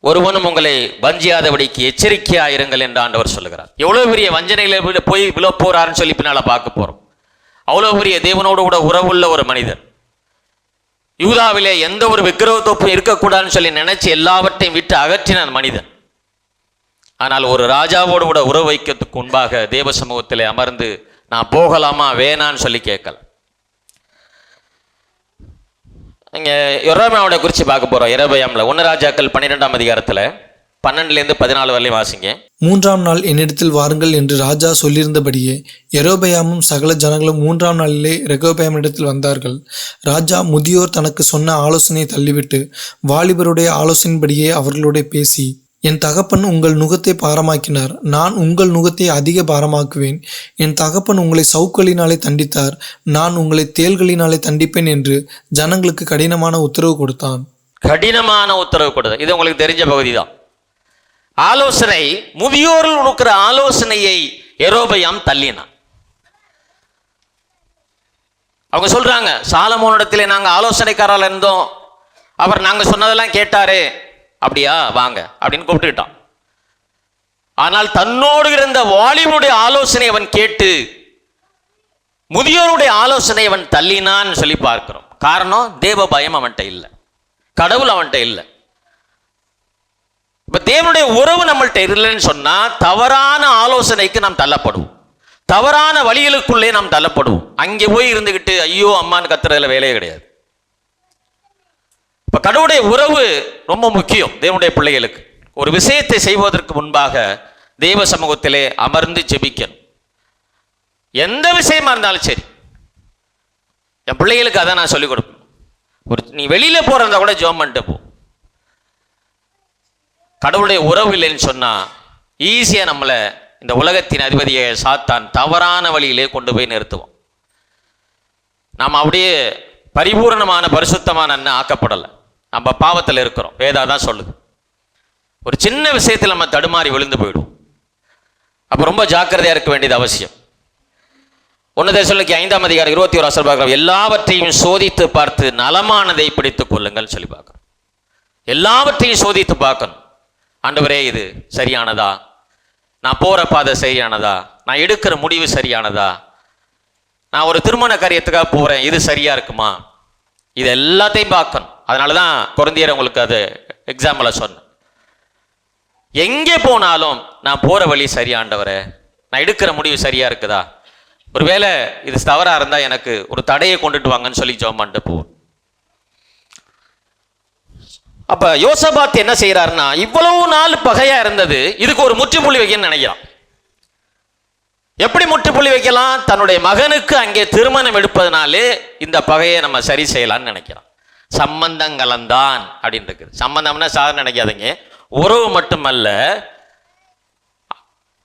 ஒருவனும் உங்களை வஞ்சியாதபடிக்கு எச்சரிக்கையா இருங்கள் என்று ஆண்டவர் சொல்லுகிறார். எவ்வளவு பெரிய வஞ்சனையில போய் விழ போறாருன்னு சொல்லி பின்னால பார்க்க போறோம். அவ்வளவு பெரிய தேவனோடு கூட உறவுள்ள ஒரு மனிதர். யூதாவிலே எந்த ஒரு விக்கிரகத்தோப்பும் இருக்கக்கூடாதுன்னு சொல்லி நினைச்சு எல்லாவற்றையும் விட்டு அகற்றின மனிதன். ஆனால் ஒரு ராஜாவோடு கூட உறவு வைக்கிறதுக்கு முன்பாக தேவ சமூகத்திலே அமர்ந்து நான் போகலாமா வேணான்னு சொல்லி கேட்கல. இங்க யெரொபெயாமை குறித்து பார்க்க போறோம். யெரொபெயாம்ல 1 ராஜாக்கள் 12ஆம் அதிகாரத்தில் 12-14 வரலையும் வாசிங்க. 3ஆம் நாள் என்னிடத்தில் வாருங்கள் என்று ராஜா சொல்லியிருந்தபடியே யெரொபெயாமும் சகல ஜனங்களும் 3ஆம் நாளிலே ரெகொபெயாமிடத்தில் வந்தார்கள். ராஜா முதியோர் தனக்கு சொன்ன ஆலோசனையை தள்ளிவிட்டு வாலிபருடைய ஆலோசனையின்படியே அவர்களோட பேசி, என் தகப்பன் உங்கள் நுகத்தை பாரமாக்கினார், நான் உங்கள் நுகத்தை அதிக பாரமாக்குவேன். என் தகப்பன் உங்களை சவுக்களினாலே தண்டித்தார், நான் உங்களை தேள்களினாலே தண்டிப்பேன் என்று ஜனங்களுக்கு கடினமான உத்தரவு கொடுத்தான். கடினமான உத்தரவு கொடுத்தது. இது உங்களுக்கு தெரிஞ்ச பகுதி தான். ஆலோசனை, முதியோர்கள் கொடுக்கிற ஆலோசனையை யெரொபெயாம் தள்ளினான். அவங்க சொல்றாங்க, சாலமோனிடத்திலே நாங்கள் ஆலோசனைக்காரால் இருந்தோம், அவர் நாங்கள் சொன்னதெல்லாம் கேட்டாரு, அப்படியா வாங்க அப்படின்னு கூப்பிட்டுக்கிட்டான். ஆனால் தன்னோடு இருந்த வாலிபனுடைய ஆலோசனை அவன் கேட்டு முதியோருடைய ஆலோசனை அவன் தள்ளினான்னு சொல்லி பார்க்கிறோம். காரணம், தேவ பயம் அவன்கிட்ட இல்லை, கடவுள் அவன்கிட்ட இல்லை. இப்ப தேவனுடைய உறவு நம்மள்கிட்ட இல்லைன்னு சொன்னா தவறான ஆலோசனைக்கு நாம் தள்ளப்படுவோம், தவறான வழிகளுக்குள்ளே நாம் தள்ளப்படுவோம். அங்கே போய் இருந்துகிட்டு ஐயோ அம்மான்னு கத்துறதுல வேலையே கிடையாது. இப்ப கடவுளுடைய உறவு ரொம்ப முக்கியம். தேவனுடைய பிள்ளைகளுக்கு ஒரு விஷயத்தை செய்வதற்கு முன்பாக தேவ சமூகத்திலே அமர்ந்து ஜெபிக்கணும். எந்த விஷயமா இருந்தாலும் சரி, என் பிள்ளைகளுக்கு அதை நான் சொல்லிக் கொடுப்பேன். நீ வெளியில போறதா கூட ஜெபம் பண்ணிட்டு போ. கடவுளுடைய உறவு இல்லைன்னு சொன்னா ஈஸியா நம்மளை இந்த உலகத்தின் அதிபதியை சாத்தான் தவறான வழியிலே கொண்டு போய் நிறுத்துவோம். நாம் அப்படியே பரிபூர்ணமான பரிசுத்தமான அண்ணன் ஆக்கப்படலை, நம்ம பாவத்தில் இருக்கிறோம். வேதா தான் சொல்லுது. ஒரு சின்ன விஷயத்தில் நம்ம தடுமாறி விழுந்து போயிடுவோம். அப்போ ரொம்ப ஜாக்கிரதையா இருக்க வேண்டியது அவசியம். 1 தெசலோனிக்கேயர் 5ஆம் அதிகாரம் 21 வசனம் பார்க்கிறோம். எல்லாவற்றையும் சோதித்து பார்த்து நலமானதை பிடித்துக் கொள்ளுங்கள் சொல்லி பார்க்கிறோம். எல்லாவற்றையும் சோதித்து பார்க்கணும். ஆண்டவரே, இது சரியானதா, நான் போற பாதை சரியானதா, நான் எடுக்கிற முடிவு சரியானதா, நான் ஒரு திருமண காரியத்துக்காக போறேன், இது சரியா இருக்குமா, இது எல்லாத்தையும் பார்க்கணும். அதனாலதான் கொரிந்தியர் உங்களுக்கு அது எக்ஸாம்பிள சொன்னேன். எங்கே போனாலும் நான் போற வழி சரியாண்டவரே, நான் எடுக்கிற முடிவு சரியா இருக்குதா, ஒருவேளை இது தவறா இருந்தா எனக்கு ஒரு தடையை கொண்டுட்டு வாங்கன்னு சொல்லி ஜெபம் பண்ணிட்டு போவோம். அப்ப யோசபாத் என்ன செய்யறாருன்னா, இவ்வளவு நாள் பகையா இருந்தது, இதுக்கு ஒரு முற்றுப்புள்ளி வைக்கணும்னு நினைக்கிறான். எப்படி முற்றுப்புள்ளி வைக்கலாம்? தன்னுடைய மகனுக்கு அங்கே திருமணம் எடுப்பதனாலே இந்த பகையை நம்ம சரி செய்யலாம்னு நினைக்கிறான். சம்பந்தம் கலந்தான் அப்படின்னு இருக்குது. சம்பந்தம்னா சாதாரண நினைக்காதீங்க, உறவு மட்டுமல்ல,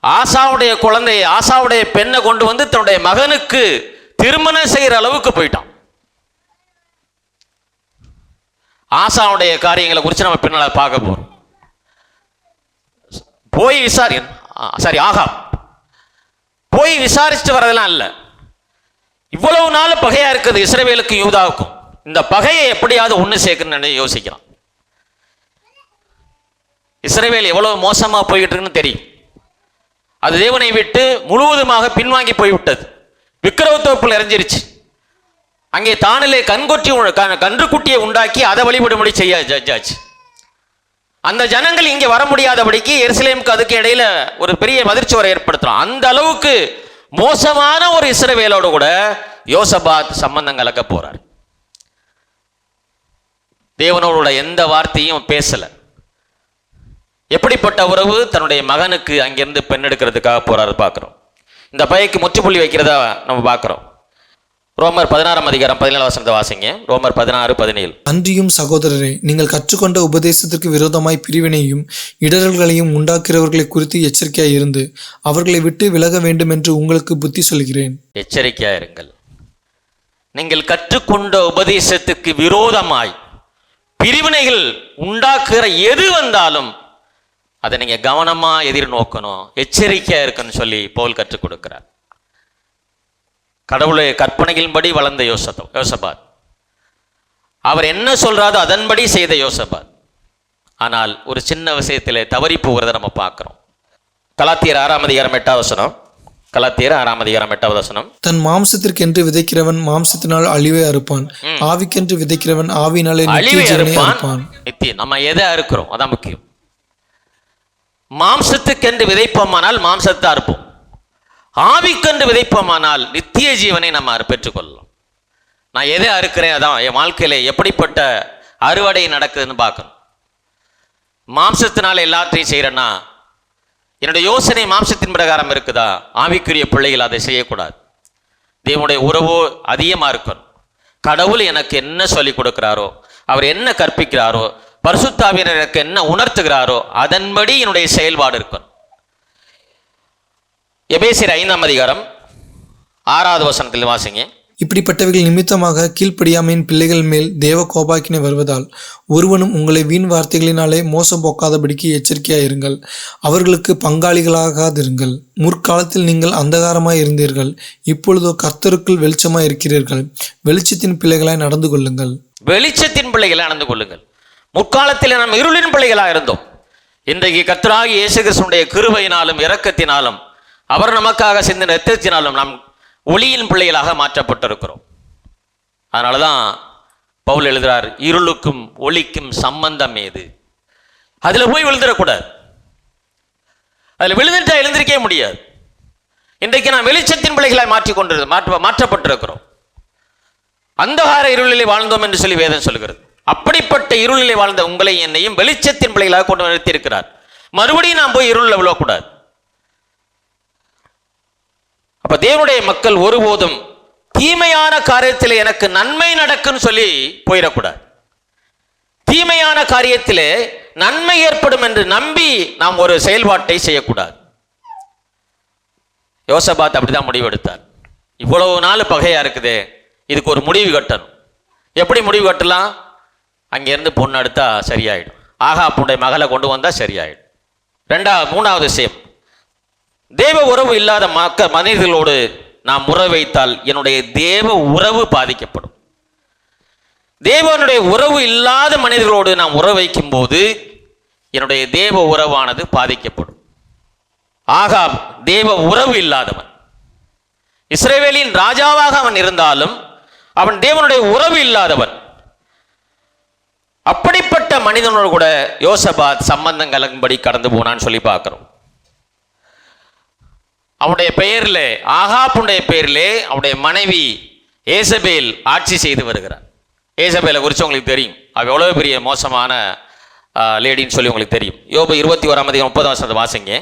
ஆசாவுடைய குழந்தையை, ஆசாவுடைய பெண்ணை கொண்டு வந்து தன்னுடைய மகனுக்கு திருமணம் செய்யற அளவுக்கு போயிட்டான். ஆசாவுடைய காரியங்களை குறித்து நம்ம பின்னால பார்க்க போறோம். போய் ஆகாப் போய் விசாரிச்சுட்டு வரதெல்லாம் இல்லை. இவ்வளவு நாள் பகையா இருக்குது இஸ்ரவேலுக்கும் யூதாவுக்கும், இந்த பகையை எப்படியாவது ஒன்று சேர்க்கணும்னு யோசிக்கிறான். இஸ்ரவேல் எவ்வளவு மோசமா போய்கிட்டு இருக்குன்னு தெரியும். அது தேவனை விட்டு முழுவதுமாக பின்வாங்கி போய்விட்டது. விக்கிரவத்தோப்புல இறஞ்சிருச்சு. அங்கே தானிலே கன்றுக்குட்டியை உண்டாக்கி அதை வழிபடும்படி செய்யாச்சு. அந்த ஜனங்கள் இங்கே வர முடியாதபடிக்கு எருசலேமுக்கு அதுக்கு இடையில ஒரு பெரிய மதிர்ச்சுவரை ஏற்படுத்துறோம். அந்த அளவுக்கு மோசமான ஒரு இஸ்ரவேலோடு கூட யோசபாத் சம்பந்தம் கலக்க போறார். தேவனோட எந்த வார்த்தையும் பேசல. எப்படிப்பட்ட உறவு? தன்னுடைய மகனுக்கு அங்கிருந்து பெண் எடுக்கிறதுக்காக போறாரு பார்க்கிறோம். இந்த பையக்கு முற்றுப்புள்ளி வைக்கிறதா நம்ம பார்க்கிறோம். ரோமர் 16ஆம் அதிகாரம் 17 வசனத்தை வாசிங்க. ரோமர் 16:17. அன்றியும் சகோதரரே, நீங்கள் கற்றுக்கொண்ட உபதேசத்திற்கு விரோதமாய் பிரிவினையும் இடரல்களையும் உண்டாக்குறவர்களை குறித்து எச்சரிக்கையாய் இருந்து அவர்களை விட்டு விலக வேண்டும் என்று உங்களுக்கு புத்தி சொல்கிறேன். எச்சரிக்கையா இருங்கள். நீங்கள் கற்றுக்கொண்ட உபதேசத்துக்கு விரோதமாய் பிரிவினைகள் உண்டாக்குற எது வந்தாலும் அதை நீங்க கவனமா எதிர்நோக்கணும், எச்சரிக்கையா இருக்குன்னு சொல்லி பவுல் கற்றுக் கொடுக்கிறார். கடவுளுடைய கற்பனையின்படி வளர்ந்த யோசபாத், அவர் என்ன சொல்றாரோ அதன்படி செய்த யோசபாத். ஆனால் ஒரு சின்ன விஷயத்திலே தவறி போகிறத நம்ம பார்க்கிறோம். கலாத்தியர் 6ஆம் அதிகாரம் 8வது வசனம். கலாத்தியர் 6ஆம் அதிகாரம் 8வது வசனம். தன் மாம்சத்திற்கென்று விதைக்கிறவன் மாம்சத்தினால் அழிவை அறுப்பான், ஆவிக்கென்று விதைக்கிறவன் ஆவினாலே நித்திய ஜீவனை அறுப்பான். நித்திய நம்ம எதை அறுக்கிறோம் அதான் முக்கியம். மாம்சத்துக்கென்று விதைப்போமானால் மாம்சத்தை அறுப்போம், ஆவிக்கென்று விதைப்போமானால் நித்திய ஜீவனை நம்ம பெற்றுக்கொள்ளலாம். நான் எதை அறுக்கிறேன், அதான் என் வாழ்க்கையில எப்படிப்பட்ட அறுவடை நடக்குதுன்னு பார்க்கணும். மாம்சத்தினால எல்லாத்தையும் செய்கிறேன்னா என்னுடைய யோசனை மாம்சத்தின் பிரகாரம் இருக்குதா? ஆவிக்குரிய பிள்ளைகள் அதை செய்யக்கூடாது. தேவனுடைய உறவோ அதிகமாக இருக்கணும். கடவுள் எனக்கு என்ன சொல்லி கொடுக்கிறாரோ, அவர் என்ன கற்பிக்கிறாரோ, பரிசுத்த ஆவியானவர் எனக்கு என்ன உணர்த்துகிறாரோ அதன்படி என்னுடைய செயல்பாடு இருக்கணும். எபேசியர் 5ஆம் அதிகாரம் 6வது வசனத்தில் வாசிங்க. இப்படிப்பட்டவைகள் நிமித்தமாக கீழ்ப்படியாமையின் பிள்ளைகள் மேல் தேவ கோபாக்கினை வருவதால் ஒருவனும் உங்களை வீண் வார்த்தைகளினாலே மோசம் போக்காதபடிக்கு எச்சரிக்கையாயிருங்கள். அவர்களுக்கு பங்காளிகளாகாதிருங்கள். முற்காலத்தில் நீங்கள் அந்தகாரமாய் இருந்தீர்கள், இப்பொழுதோ கர்த்தருக்குள் வெளிச்சமாய் இருக்கிறீர்கள். வெளிச்சத்தின் பிள்ளைகளாய் நடந்து கொள்ளுங்கள். வெளிச்சத்தின் பிள்ளைகளாய் நடந்து கொள்ளுங்கள். முற்காலத்தில் நாம் இருளின் பிள்ளைகளாக இருந்தோம். இன்றைக்கு கர்த்தராகிய இயேசு கிறிஸ்துவினுடைய கிருபையினாலும் இரக்கத்தினாலும் அவர் நமக்காக சிந்தின இரத்தத்தினாலும் நாம் ஒளியின் பிள்ளைகளாக மாற்றப்பட்டிருக்கிறோம். அதனால தான் பவுல் எழுதுகிறார், இருளுக்கும் ஒளிக்கும் சம்பந்தம் ஏது? அதில் போய் விழுந்துடக்கூடாது. அதில் விழுந்துட்டா எழுந்திருக்கவே முடியாது. இன்றைக்கு நாம் வெளிச்சத்தின் பிள்ளைகளாய் மாற்றப்பட்டிருக்கிறோம். அந்தகார இருளிலே வாழ்ந்தோம் என்று சொல்லி வேதம் சொல்கிறது. அப்படிப்பட்ட இருளிலே வாழ்ந்த உங்களை என்னையும் வெளிச்சத்தின் பிள்ளைகளாக கொண்டு நிறுத்தி இருக்கிறார். மறுபடியும் நாம் போய் இருளில் விழக்கூடாது. அப்ப தேவனுடைய மக்கள் ஒருபோதும் தீமையான காரியத்தில் எனக்கு நன்மை நடக்குன்னு சொல்லி போயிடக்கூடாது. தீமையான காரியத்திலே நன்மை ஏற்படும் என்று நம்பி நாம் ஒரு செயல்பாட்டை செய்யக்கூடாது. யோசபாத் அப்படிதான் முடிவெடுத்தார். இவ்வளவு நாள் பகையா இருக்குதே, இதுக்கு ஒரு முடிவு கட்டணும். எப்படி முடிவு கட்டலாம்? அங்கேருந்து பொண்ணு எடுத்தா சரியாயிடும். ஆகாப்புடைய மகளை கொண்டு வந்தால் சரியாயிடும். மூணாவது விஷயம், தேவ உறவு இல்லாத மனிதர்களோடு நாம் உறவு வைத்தால் என்னுடைய தேவ உறவு பாதிக்கப்படும். தேவனுடைய உறவு இல்லாத மனிதர்களோடு நாம் உறவு வைக்கும் போது என்னுடைய தேவ உறவானது பாதிக்கப்படும். ஆகாப் தேவ உறவு இல்லாதவன். இஸ்ரவேலின் ராஜாவாக அவன் இருந்தாலும் அவன் தேவனுடைய உறவு இல்லாதவன். அப்படிப்பட்ட மனிதனோடு கூட யோசபாத் சம்பந்தம் கலங்கும்படி கடந்து போனான்னு சொல்லி பார்க்கிறோம். அவனுடைய பெயரிலே, ஆகாப்புடைய பெயரிலே அவனுடைய மனைவி ஏசபேல் ஆட்சி செய்து வருகிறார். ஏசபேலை குறித்து உங்களுக்கு தெரியும், அவ எவ்வளவு பெரிய மோசமான லேடின்னு சொல்லி உங்களுக்கு தெரியும். யோபு 21ஆம் அதிகாரம் 30ஆம் வசனத்தை வாசிங்க.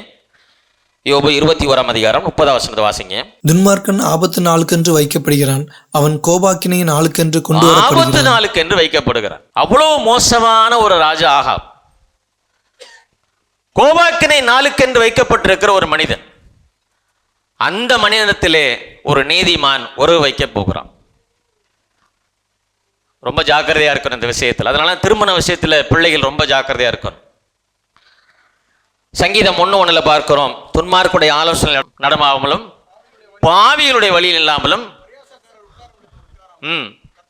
யோபு 21ஆம் அதிகாரம் 30ஆம் வசனத்தை வாசிங்க. துன்மார்க்கன் ஆபத்து நாளுக்கென்று வைக்கப்படுகிறான், அவன் கோபாக்கினை நாளுக்கென்று கொண்டு வரப்படுகிறான். ஆபத்து நாளுக்கென்று வைக்கப்படுகிறான். அவ்வளவு மோசமான ஒரு ராஜா ஆகாப். கோபாக்கினை நாளுக்கென்று வைக்கப்பட்டிருக்கிற ஒரு மனிதன். அந்த மனிதனத்திலே ஒரு நீதிமான் உறவு வைக்க போகிறான். ரொம்ப ஜாக்கிரதையா இருக்கணும் இந்த விஷயத்தில். அதனால திருமண விஷயத்தில் பிள்ளைகள் ரொம்ப ஜாக்கிரதையா இருக்கணும். சங்கீதம் 1:1 பார்க்கிறோம், துன்மார்க்குடைய ஆலோசனை நடமாமலும் பாவிகளுடைய வழியில் இல்லாமலும்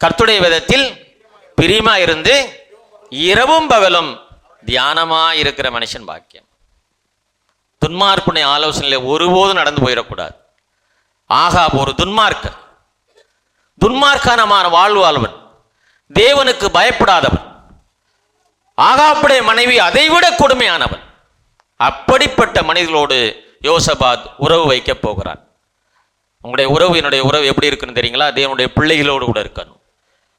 கர்த்தருடைய விதத்தில் பிரியமா இருந்து இரவும் பகலும் தியானமா இருக்கிற மனுஷன் பாக்கியம். துன்மார்க்குடைய ஆலோசனையில் ஒருபோதும் நடந்து போயிடக்கூடாது. ஆகாப் ஒரு துன்மார்க்கனமான வாழ்வாளவன், தேவனுக்கு பயப்படாதவன். ஆகாப்புடைய மனைவி அதைவிட கொடுமையானவன். அப்படிப்பட்ட மனிதர்களோடு யோசபாத் உறவு வைக்க போகிறான். உங்களுடைய உறவு, என்னுடைய உறவு எப்படி இருக்குன்னு தெரியுங்களா? தேவனுடைய பிள்ளைகளோடு கூட இருக்கணும்,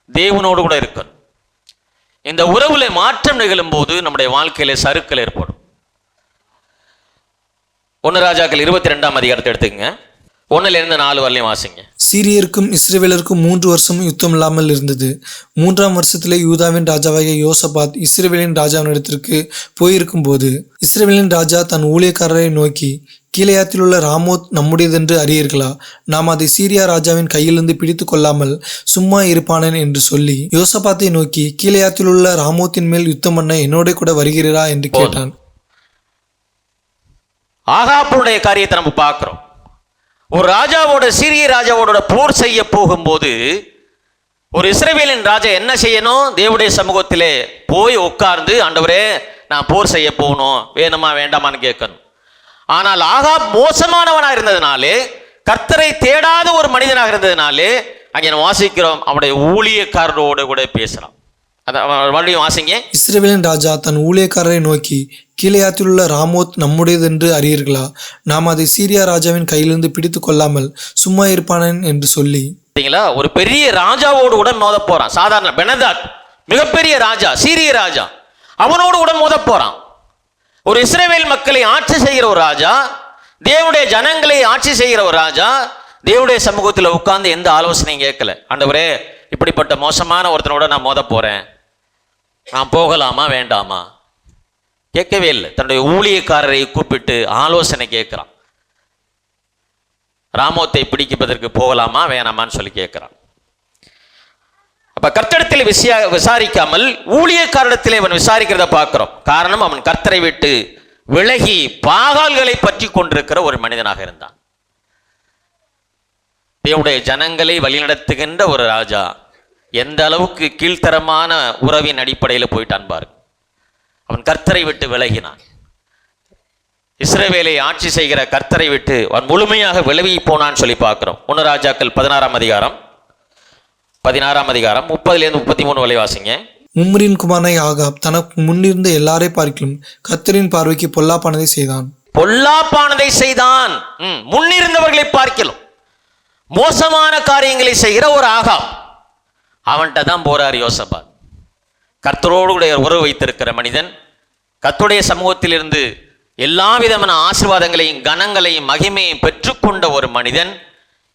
தேவனோடு கூட இருக்கணும். இந்த உறவுல மாற்றம் நிகழும் போது நம்முடைய வாழ்க்கையில சறுக்கல் ஏற்படும். 1 ராஜாக்கள் 22ஆம் அதிகாரத்தை எடுத்துக்கங்க. 1-4 வரலையும் வாசிங்க. சீரியருக்கும் இஸ்ரவேலருக்கும் 3 வருஷம் யுத்தம் இல்லாமல் இருந்தது. 3ஆம் வருஷத்திலே யூதாவின் ராஜாவாகிய யோசபாத் இஸ்ரவேலின் ராஜாவினிடத்திற்கு போயிருக்கும் போது இஸ்ரவேலின் ராஜா தன் ஊழியக்காரரை நோக்கி, கீலேயாத்திலுள்ள ராமோத் நம்முடையதென்று அறியீர்களா? நாம் அதை சீரியா ராஜாவின் கையிலிருந்து பிடித்து கொள்ளாமல் சும்மா இருப்பானேன் என்று சொல்லி யோசபாத்தை நோக்கி, கீலேயாத்திலுள்ள ராமோத்தின் மேல் யுத்தம் பண்ண என்னோட கூட வருகிறீரா என்று கேட்டான். ஆகாப்புடைய காரியத்தை நம்ம பார்க்கிறோம். ஒரு ராஜாவோட, சீரிய ராஜாவோட போர் செய்ய போகும்போது ஒரு இஸ்ரவேலின் ராஜா என்ன செய்யணும்? தேவனுடைய சமூகத்திலே போய் உட்கார்ந்து, ஆண்டவரே நான் போர் செய்ய போகணும், வேணுமா வேண்டாமான்னு கேட்கணும். ஆனால் ஆகாப் மோசமானவனாக இருந்ததுனாலே, கர்த்தரை தேடாத ஒரு மனிதனாக இருந்ததுனாலே அங்கே வாசிக்கிறோம், அவனுடைய ஊழியக்காரரோடு கூட பேசலாம். மறுபடியும் வாசிங்க. இஸ்ரவேலின் ராஜா தன் ஊழியக்காரரை நோக்கி, கீலேயாத்திலுள்ள ராமோத் நம்முடையதென்று அறியீர்களா? நாம் அதை சீரியா ராஜாவின் கையிலிருந்து பிடித்து கொள்ளாமல் சும்மா இருப்பானேன் என்று சொல்லி. ஒரு பெரிய ராஜாவோடு கூட மோத போறான். சாதாரண பெனதாத் மிகப்பெரிய ராஜா, சீரிய ராஜா, அவனோடு கூட மோத போறான். ஒரு இஸ்ரவேல் மக்களை ஆட்சி செய்கிற ஒரு ராஜா, தேவனுடைய ஜனங்களை ஆட்சி செய்கிற ஒரு ராஜா, தேவனுடைய சமூகத்தில் உட்கார்ந்து எந்த ஆலோசனையும் கேட்கல. ஆண்டவரே, இப்படிப்பட்ட மோசமான ஒருத்தனோட நான் மோத போறேன், நான் போகலாமா வேண்டாமா? கேட்கவே இல்லை. தன்னுடைய ஊழியக்காரரை கூப்பிட்டு ஆலோசனை கேட்கிறான். ராமோத்தை பிடிப்பதற்கு போகலாமா வேணாமான்னு சொல்லி கேட்கிறான். அப்ப கர்த்தரிடத்தில் விசாரிக்காமல் ஊழியக்காரிடத்திலே அவன் விசாரிக்கிறத பார்க்கிறோம். காரணம், அவன் கர்த்தரை விட்டு விலகி பாகால்களை பற்றி கொண்டிருக்கிற ஒரு மனிதனாக இருந்தான். தேவனுடைய ஜனங்களை வழிநடத்துகின்ற ஒரு ராஜா எந்த அளவுக்கு கீழ்த்தரமான உறவின் அடிப்படையில் போயிட்டான் பாருங்க. அவன் கர்த்தரை விட்டு விலகினான். இஸ்ரவேலை ஆட்சி செய்கிற கர்த்தரை விட்டு அவன் முழுமையாக விலகி போனான்னு சொல்லி பார்க்கிறோம். 1 ராஜாக்கள் 16ஆம் அதிகாரம் 30-33 வரை வாசிங்க. உம்ரியின் குமாரனாய் ஆகாப் தனக்கு முன்னிருந்த எல்லாரை பார்க்கிலும் கர்த்தரின் பார்வைக்கு பொல்லாப்பானதை செய்தான். பொல்லாப்பானதை செய்தான். முன்னிருந்தவர்களை பார்க்கலாம் மோசமான காரியங்களை செய்கிற ஒரு ஆகாப். அவன்கிட்ட தான் போறார் யோசபாத். கர்த்தரோடு உறவு வைத்திருக்கிற மனிதன், கர்த்தருடைய சமூகத்திலிருந்து எல்லா விதமான ஆசீர்வாதங்களையும் கனங்களையும் மகிமையும் பெற்றுக்கொண்ட ஒரு மனிதன்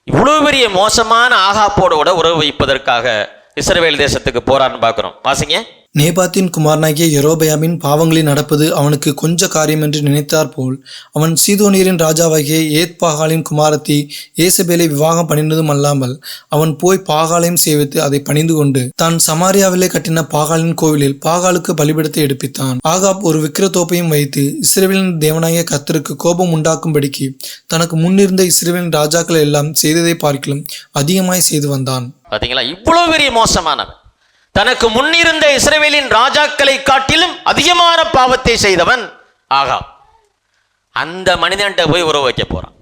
இவ்வளவு பெரிய மோசமான ஆகாப்போட உறவு வைப்பதற்காக இஸ்ரவேல் தேசத்துக்கு போறான்னு பார்க்கிறோம். வாசிங்க. நேபாத்தின் குமாரனாகிய யெரொபெயாமின் பாவங்களை நடப்பது அவனுக்கு கொஞ்ச காரியம் என்று நினைத்தார் போல் அவன் சீதோனியரின் ராஜாவாகிய ஏத்பாகாலின் குமாரத்தி ஏசபேலை விவாகம் பண்ணினதும் அல்லாமல் அவன் போய் பாகாலையும் சேவித்து அதை பணிந்து கொண்டு தான் சமாரியாவிலே கட்டின பாகாலின் கோவிலில் பாகாலுக்கு பலிபீடத்தை எடுப்பித்தான். ஆகாப் ஒரு விக்கிரத்தோப்பையும் வைத்து இஸ்ரவேலின் தேவனாகிய கர்த்தருக்கு கோபம் உண்டாக்கும்படிக்கு தனக்கு முன்னிருந்த இஸ்ரவேலின் ராஜாக்கள் எல்லாம் செய்ததை பார்க்கிலும் அதிகமாய் செய்து வந்தான். பாத்தீங்களா, இவ்வளவு பெரிய மோசமானவன். தனக்கு முன்னிருந்த இஸ்ரவேலின் ராஜாக்களை காட்டிலும் அதிகமான பாவத்தை செய்தவன் ஆகாப். அந்த மனிதன்கிட்ட போய் உறவு வைக்க போறான்.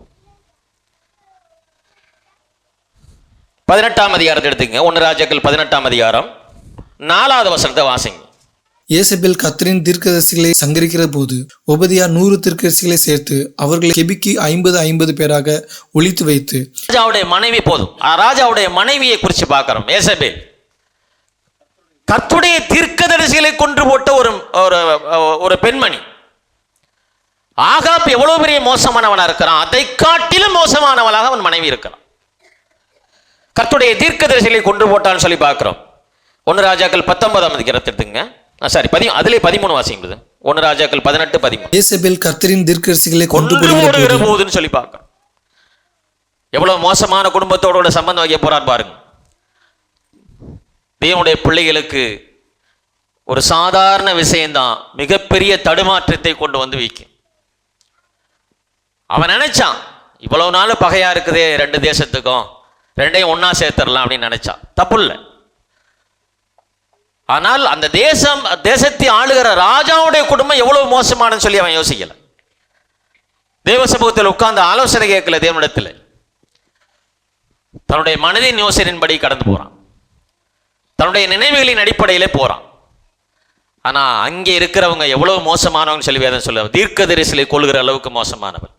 18ஆம் அதிகாரத்தை எடுத்துங்க. 1 ராஜாக்கள் 18ஆம் அதிகாரம் 4வது வசனத்தை வாசிங்க. ஏசபேல் கர்த்தரின் தீர்க்கதரிசிகளை சங்கரிக்கிற போது ஒபதியா 100 தீர்க்கதரிசிகளை சேர்த்து அவர்களை கெபிக்கு 50 பேராக ஒழித்து வைத்து, ராஜாவுடைய மனைவி போதும், ராஜாவுடைய மனைவியை குறித்து பார்க்கிறோம். ஏசபேல் கர்த்தருடைய தீர்க்கதரிசிகளை கொன்று போட்ட ஒரு பெண்மணி. ஆகாப் எவ்வளவு பெரிய மோசமானவனா இருக்கிறான், அதை காட்டிலும் மோசமானவளாக அவன் மனைவி இருக்கிறான். கர்த்தருடைய தீர்க்கதரிசிகளை கொன்று போட்டான்னு சொல்லி பார்க்கிறோம். 1 ராஜாக்கள் 19ஆம் அதிகாரத்தை எடுத்துங்க. அதிலே 13 வாசிங்க. 1 ராஜாக்கள் 18-13. ஏசபேல் கர்த்தரின் தீர்க்கதரிசிகளை கொன்று போடுகிற போதுன்னு சொல்லி பார்க்கிறோம். எவ்வளவு மோசமான குடும்பத்தோட சம்பந்தம் வைக்க போறார் பாருங்க. தேவனுடைய பிள்ளைகளுக்கு ஒரு சாதாரண விஷயம்தான் மிகப்பெரிய தடுமாற்றத்தை கொண்டு வந்து வைக்கும். அவன் நினைச்சான், இவ்வளவு நாள் பகையா இருக்குதே 2 தேசத்துக்கும், 2ஐயும் ஒன்னா சேர்த்துடலாம் அப்படின்னு நினைச்சான். தப்பு இல்லை. ஆனால் அந்த தேசத்தை ஆளுகிற ராஜாவுடைய குடும்பம் எவ்வளவு மோசமானன்னு சொல்லி அவன் யோசிக்கல. தேவ சமூகத்தில் உட்கார்ந்து ஆலோசனை கேட்கல. தேவனிடத்தில் தன்னுடைய மனதின் யோசனையின்படி கடந்து போறான். தன்னுடைய நினைவுகளின் அடிப்படையிலே போறான். ஆனா அங்கே இருக்கிறவங்க எவ்வளவு மோசமானவங்க சொல்லி வேதம் சொல்ல, தீர்க்கதரிசிகளை கொள்கிற அளவுக்கு மோசமானவன்.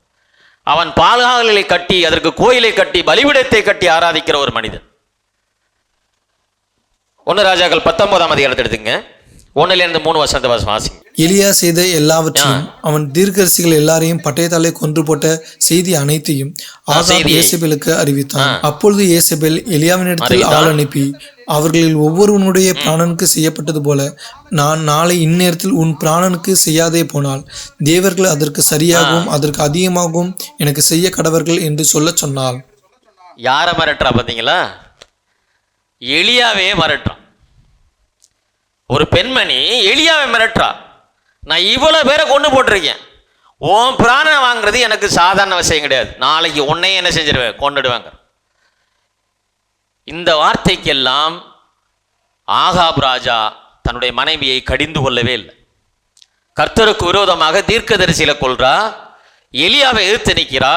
அவன் பாகால்களை கட்டி அதற்கு கோயிலை கட்டி பலிபீடத்தை கட்டி ஆராதிக்கிற ஒரு மனிதன். 1 ராஜாக்கள் 19ஆம் அதிகாரத்தை எடுத்துங்க. 1-3 வசனத்தை வாசிங்க. எலியா செய்த எல்லாவற்றையும் அவன் தீர்க்கதரிசிகள் எல்லாரையும் பட்டயத்தாலே கொன்று போட்ட செய்தி அனைத்தையும் ஆகாப் ஏசபேலுக்கு அறிவித்தான். அப்பொழுது ஏசபேல் எலியாவினிடத்தில் ஆள் அனுப்பி அவர்களில் ஒவ்வொருவனுடைய பிராணனுக்கு செய்யப்பட்டது போல நான் நாளை இந்நேரத்தில் உன் பிராணனுக்கு செய்யாதே போனால் தேவர்கள் அதற்கு சரியாகவும் அதற்கு அதிகமாகவும் எனக்கு செய்ய கடவர்கள் என்று சொல்ல சொன்னாள். யாரை மிரட்டுறா பார்த்தீங்களா? எலியாவே மிரட்டுறான். ஒரு பெண்மணி எலியாவை மிரட்டுறா. நான் இவ்வளவு பேரை கொண்டு போட்டிருக்கேன், உன் பிராணனை வாங்குறது எனக்கு சாதாரண விஷயம் கிடையாது, நாளைக்கு உன்னையே என்ன செஞ்சிருவேன், கொண்டுடுவாங்க. இந்த வார்த்தைக்கெல்லாம் ஆகாப் ராஜா தன்னுடைய மனைவியை கடிந்து கொள்ளவே இல்லை. கர்த்தருக்கு விரோதமாக தீர்க்கதரிசியில கொள்றா, எலியாவை எதிர்த்து நிற்கிறா,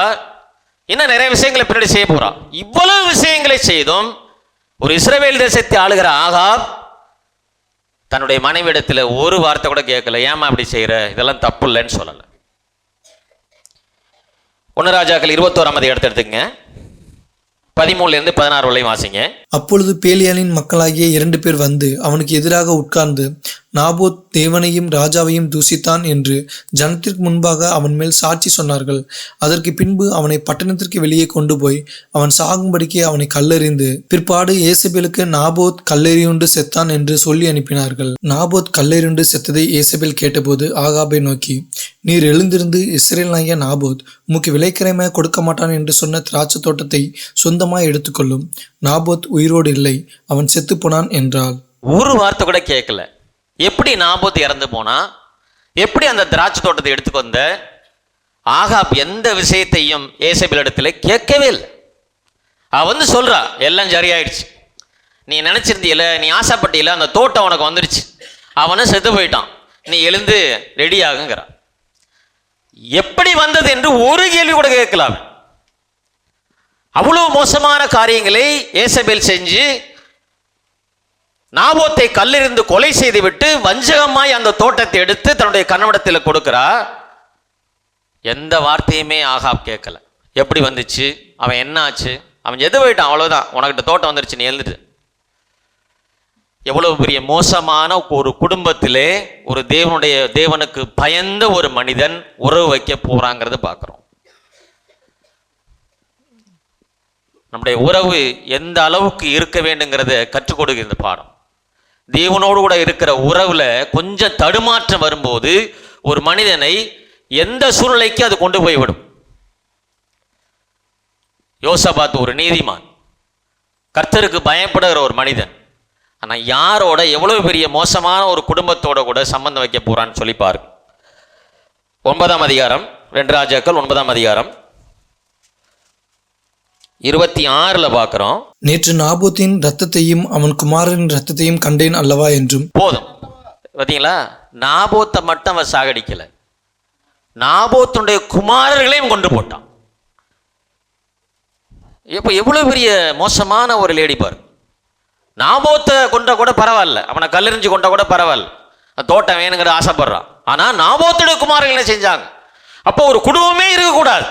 இன்னும் நிறைய விஷயங்களை பின்னாடி செய்ய போறா. இவ்வளவு விஷயங்களை செய்தும் ஒரு இஸ்ரவேல் தேசத்தை ஆளுகிற ஆகாப் தன்னுடைய மனைவிடத்தில் ஒரு வார்த்தை கூட கேட்கல. ஏமா அப்படி செய்யற, இதெல்லாம் தப்பு இல்லைன்னு சொல்லலை. 1 ராஜாக்கள் 21ஆம் அதிகாரத்தை எடுத்துங்க. 13-16 வரை வாசிங்க. அப்பொழுது பேலியாலின் மக்களாகிய 2 பேர் வந்து அவனுக்கு எதிராக உட்கார்ந்து நாபோத் தேவனையும் ராஜாவையும் தூசித்தான் என்று ஜனத்திற்கு முன்பாக அவன் மேல் சாட்சி சொன்னார்கள். அதற்கு பின்பு அவனை பட்டணத்திற்கு வெளியே கொண்டு போய் அவன் சாகும்படிக்கு அவனை கல்லெறிந்து பிற்பாடு ஏசபேலுக்கு நாபோத் கல்லெறியுண்டு செத்தான் என்று சொல்லி அனுப்பினார்கள். நாபோத் கல்லெறியுண்டு செத்ததை ஏசபேல் கேட்டபோது ஆகாபை நோக்கி, நீர் எழுந்திருந்து இஸ்ரேலாகிய நாபோத் உமக்கு விலைக்கிரயமாய் கொடுக்க மாட்டான் என்று சொன்ன திராட்சை தோட்டத்தை சொந்தமாய் எடுத்துக்கொள்ளும். நாபோத் உயிரோடு இல்லை, அவன் செத்து போனான் என்றாள். ஒரு வார்த்தை கூட கேட்கல. எப்படி நாபோத் இறந்து போனா? எப்படி அந்த திராட்சை தோட்டத்தை எடுத்துக்கு வந்த? ஆகாப் எந்த விஷயத்தையும் ஏசபேல் இடத்துல கேட்கவே இல்லை. அவ வந்து சொல்றா, எல்லாம் சரியாயிடுச்சு, நீ நினைச்சிருந்தீல, நீ ஆசைப்பட்டீல, அந்த தோட்டம் உனக்கு வந்துருச்சு, அவனும் செத்து போயிட்டான், நீ எழுந்து ரெடி ஆகுங்கிறா. எப்படி வந்தது என்று ஒரு கேள்வி கூட கேட்கலாம். அவ்வளவு மோசமான காரியங்களை ஏசபேல் செஞ்சு நாபோத்தை கல்லெறிந்து கொலை செய்துவிட்டு வஞ்சகமாய் அந்த தோட்டத்தை எடுத்து தன்னுடைய கணவனிடத்தில் கொடுக்கிறா. எந்த வார்த்தையுமே ஆகாப் கேட்கல. எப்படி வந்துச்சு, அவன் என்ன ஆச்சு, அவன் எது போயிட்டான், அவ்வளவுதான், உனக்கிட்ட தோட்டம் வந்துருச்சு, நீ எழுந்துட்டு. எவ்வளவு பெரிய மோசமான ஒரு குடும்பத்திலே ஒரு தேவனுக்கு பயந்த ஒரு மனிதன் உறவு வைக்க போறாங்கிறது பார்க்கிறோம். நம்முடைய உறவு எந்த அளவுக்கு இருக்க வேண்டுங்கிறத கற்றுக் கொடுக்கிற இந்த பாடம். தேவனோடு கூட இருக்கிற உறவுல கொஞ்சம் தடுமாற்றம் வரும்போது ஒரு மனிதனை எந்த சூழ்நிலைக்கு அது கொண்டு போய்விடும். யோசபாத் ஒரு நீதிமான், கர்த்தருக்கு பயப்படுகிற ஒரு மனிதன். ஆனால் யாரோட எவ்வளவு பெரிய மோசமான ஒரு குடும்பத்தோட கூட சம்பந்தம் வைக்க போறான்னு சொல்லி பாருங்க. 9ஆம் அதிகாரம் 2 ராஜாக்கள் 9ஆம் அதிகாரம் 26 பார்க்கிறோம். நேற்று நாபோத்தின் ரத்தத்தையும் அவன் குமாரனின் ரத்தத்தையும் கண்டேன் அல்லவா என்றும். போதும், பார்த்தீங்களா? நாபோத்தை மட்டும் அவன் சாகடிக்கல, நாபோத்துடைய குமாரர்களையும் கொண்டு போட்டான். இப்போ எவ்வளவு பெரிய மோசமான ஒரு லேடி பாரு. நாபோத்தை கொண்ட கூட பரவாயில்ல, அவனை கல்லெறிஞ்சு கொண்ட கூட பரவாயில்ல, தோட்டம் வேணுங்கிற ஆசைப்படுறான். ஆனால் நாபோத்துடைய குமாரர்களை செஞ்சாங்க. அப்போ ஒரு குடும்பமே இருக்கக்கூடாது,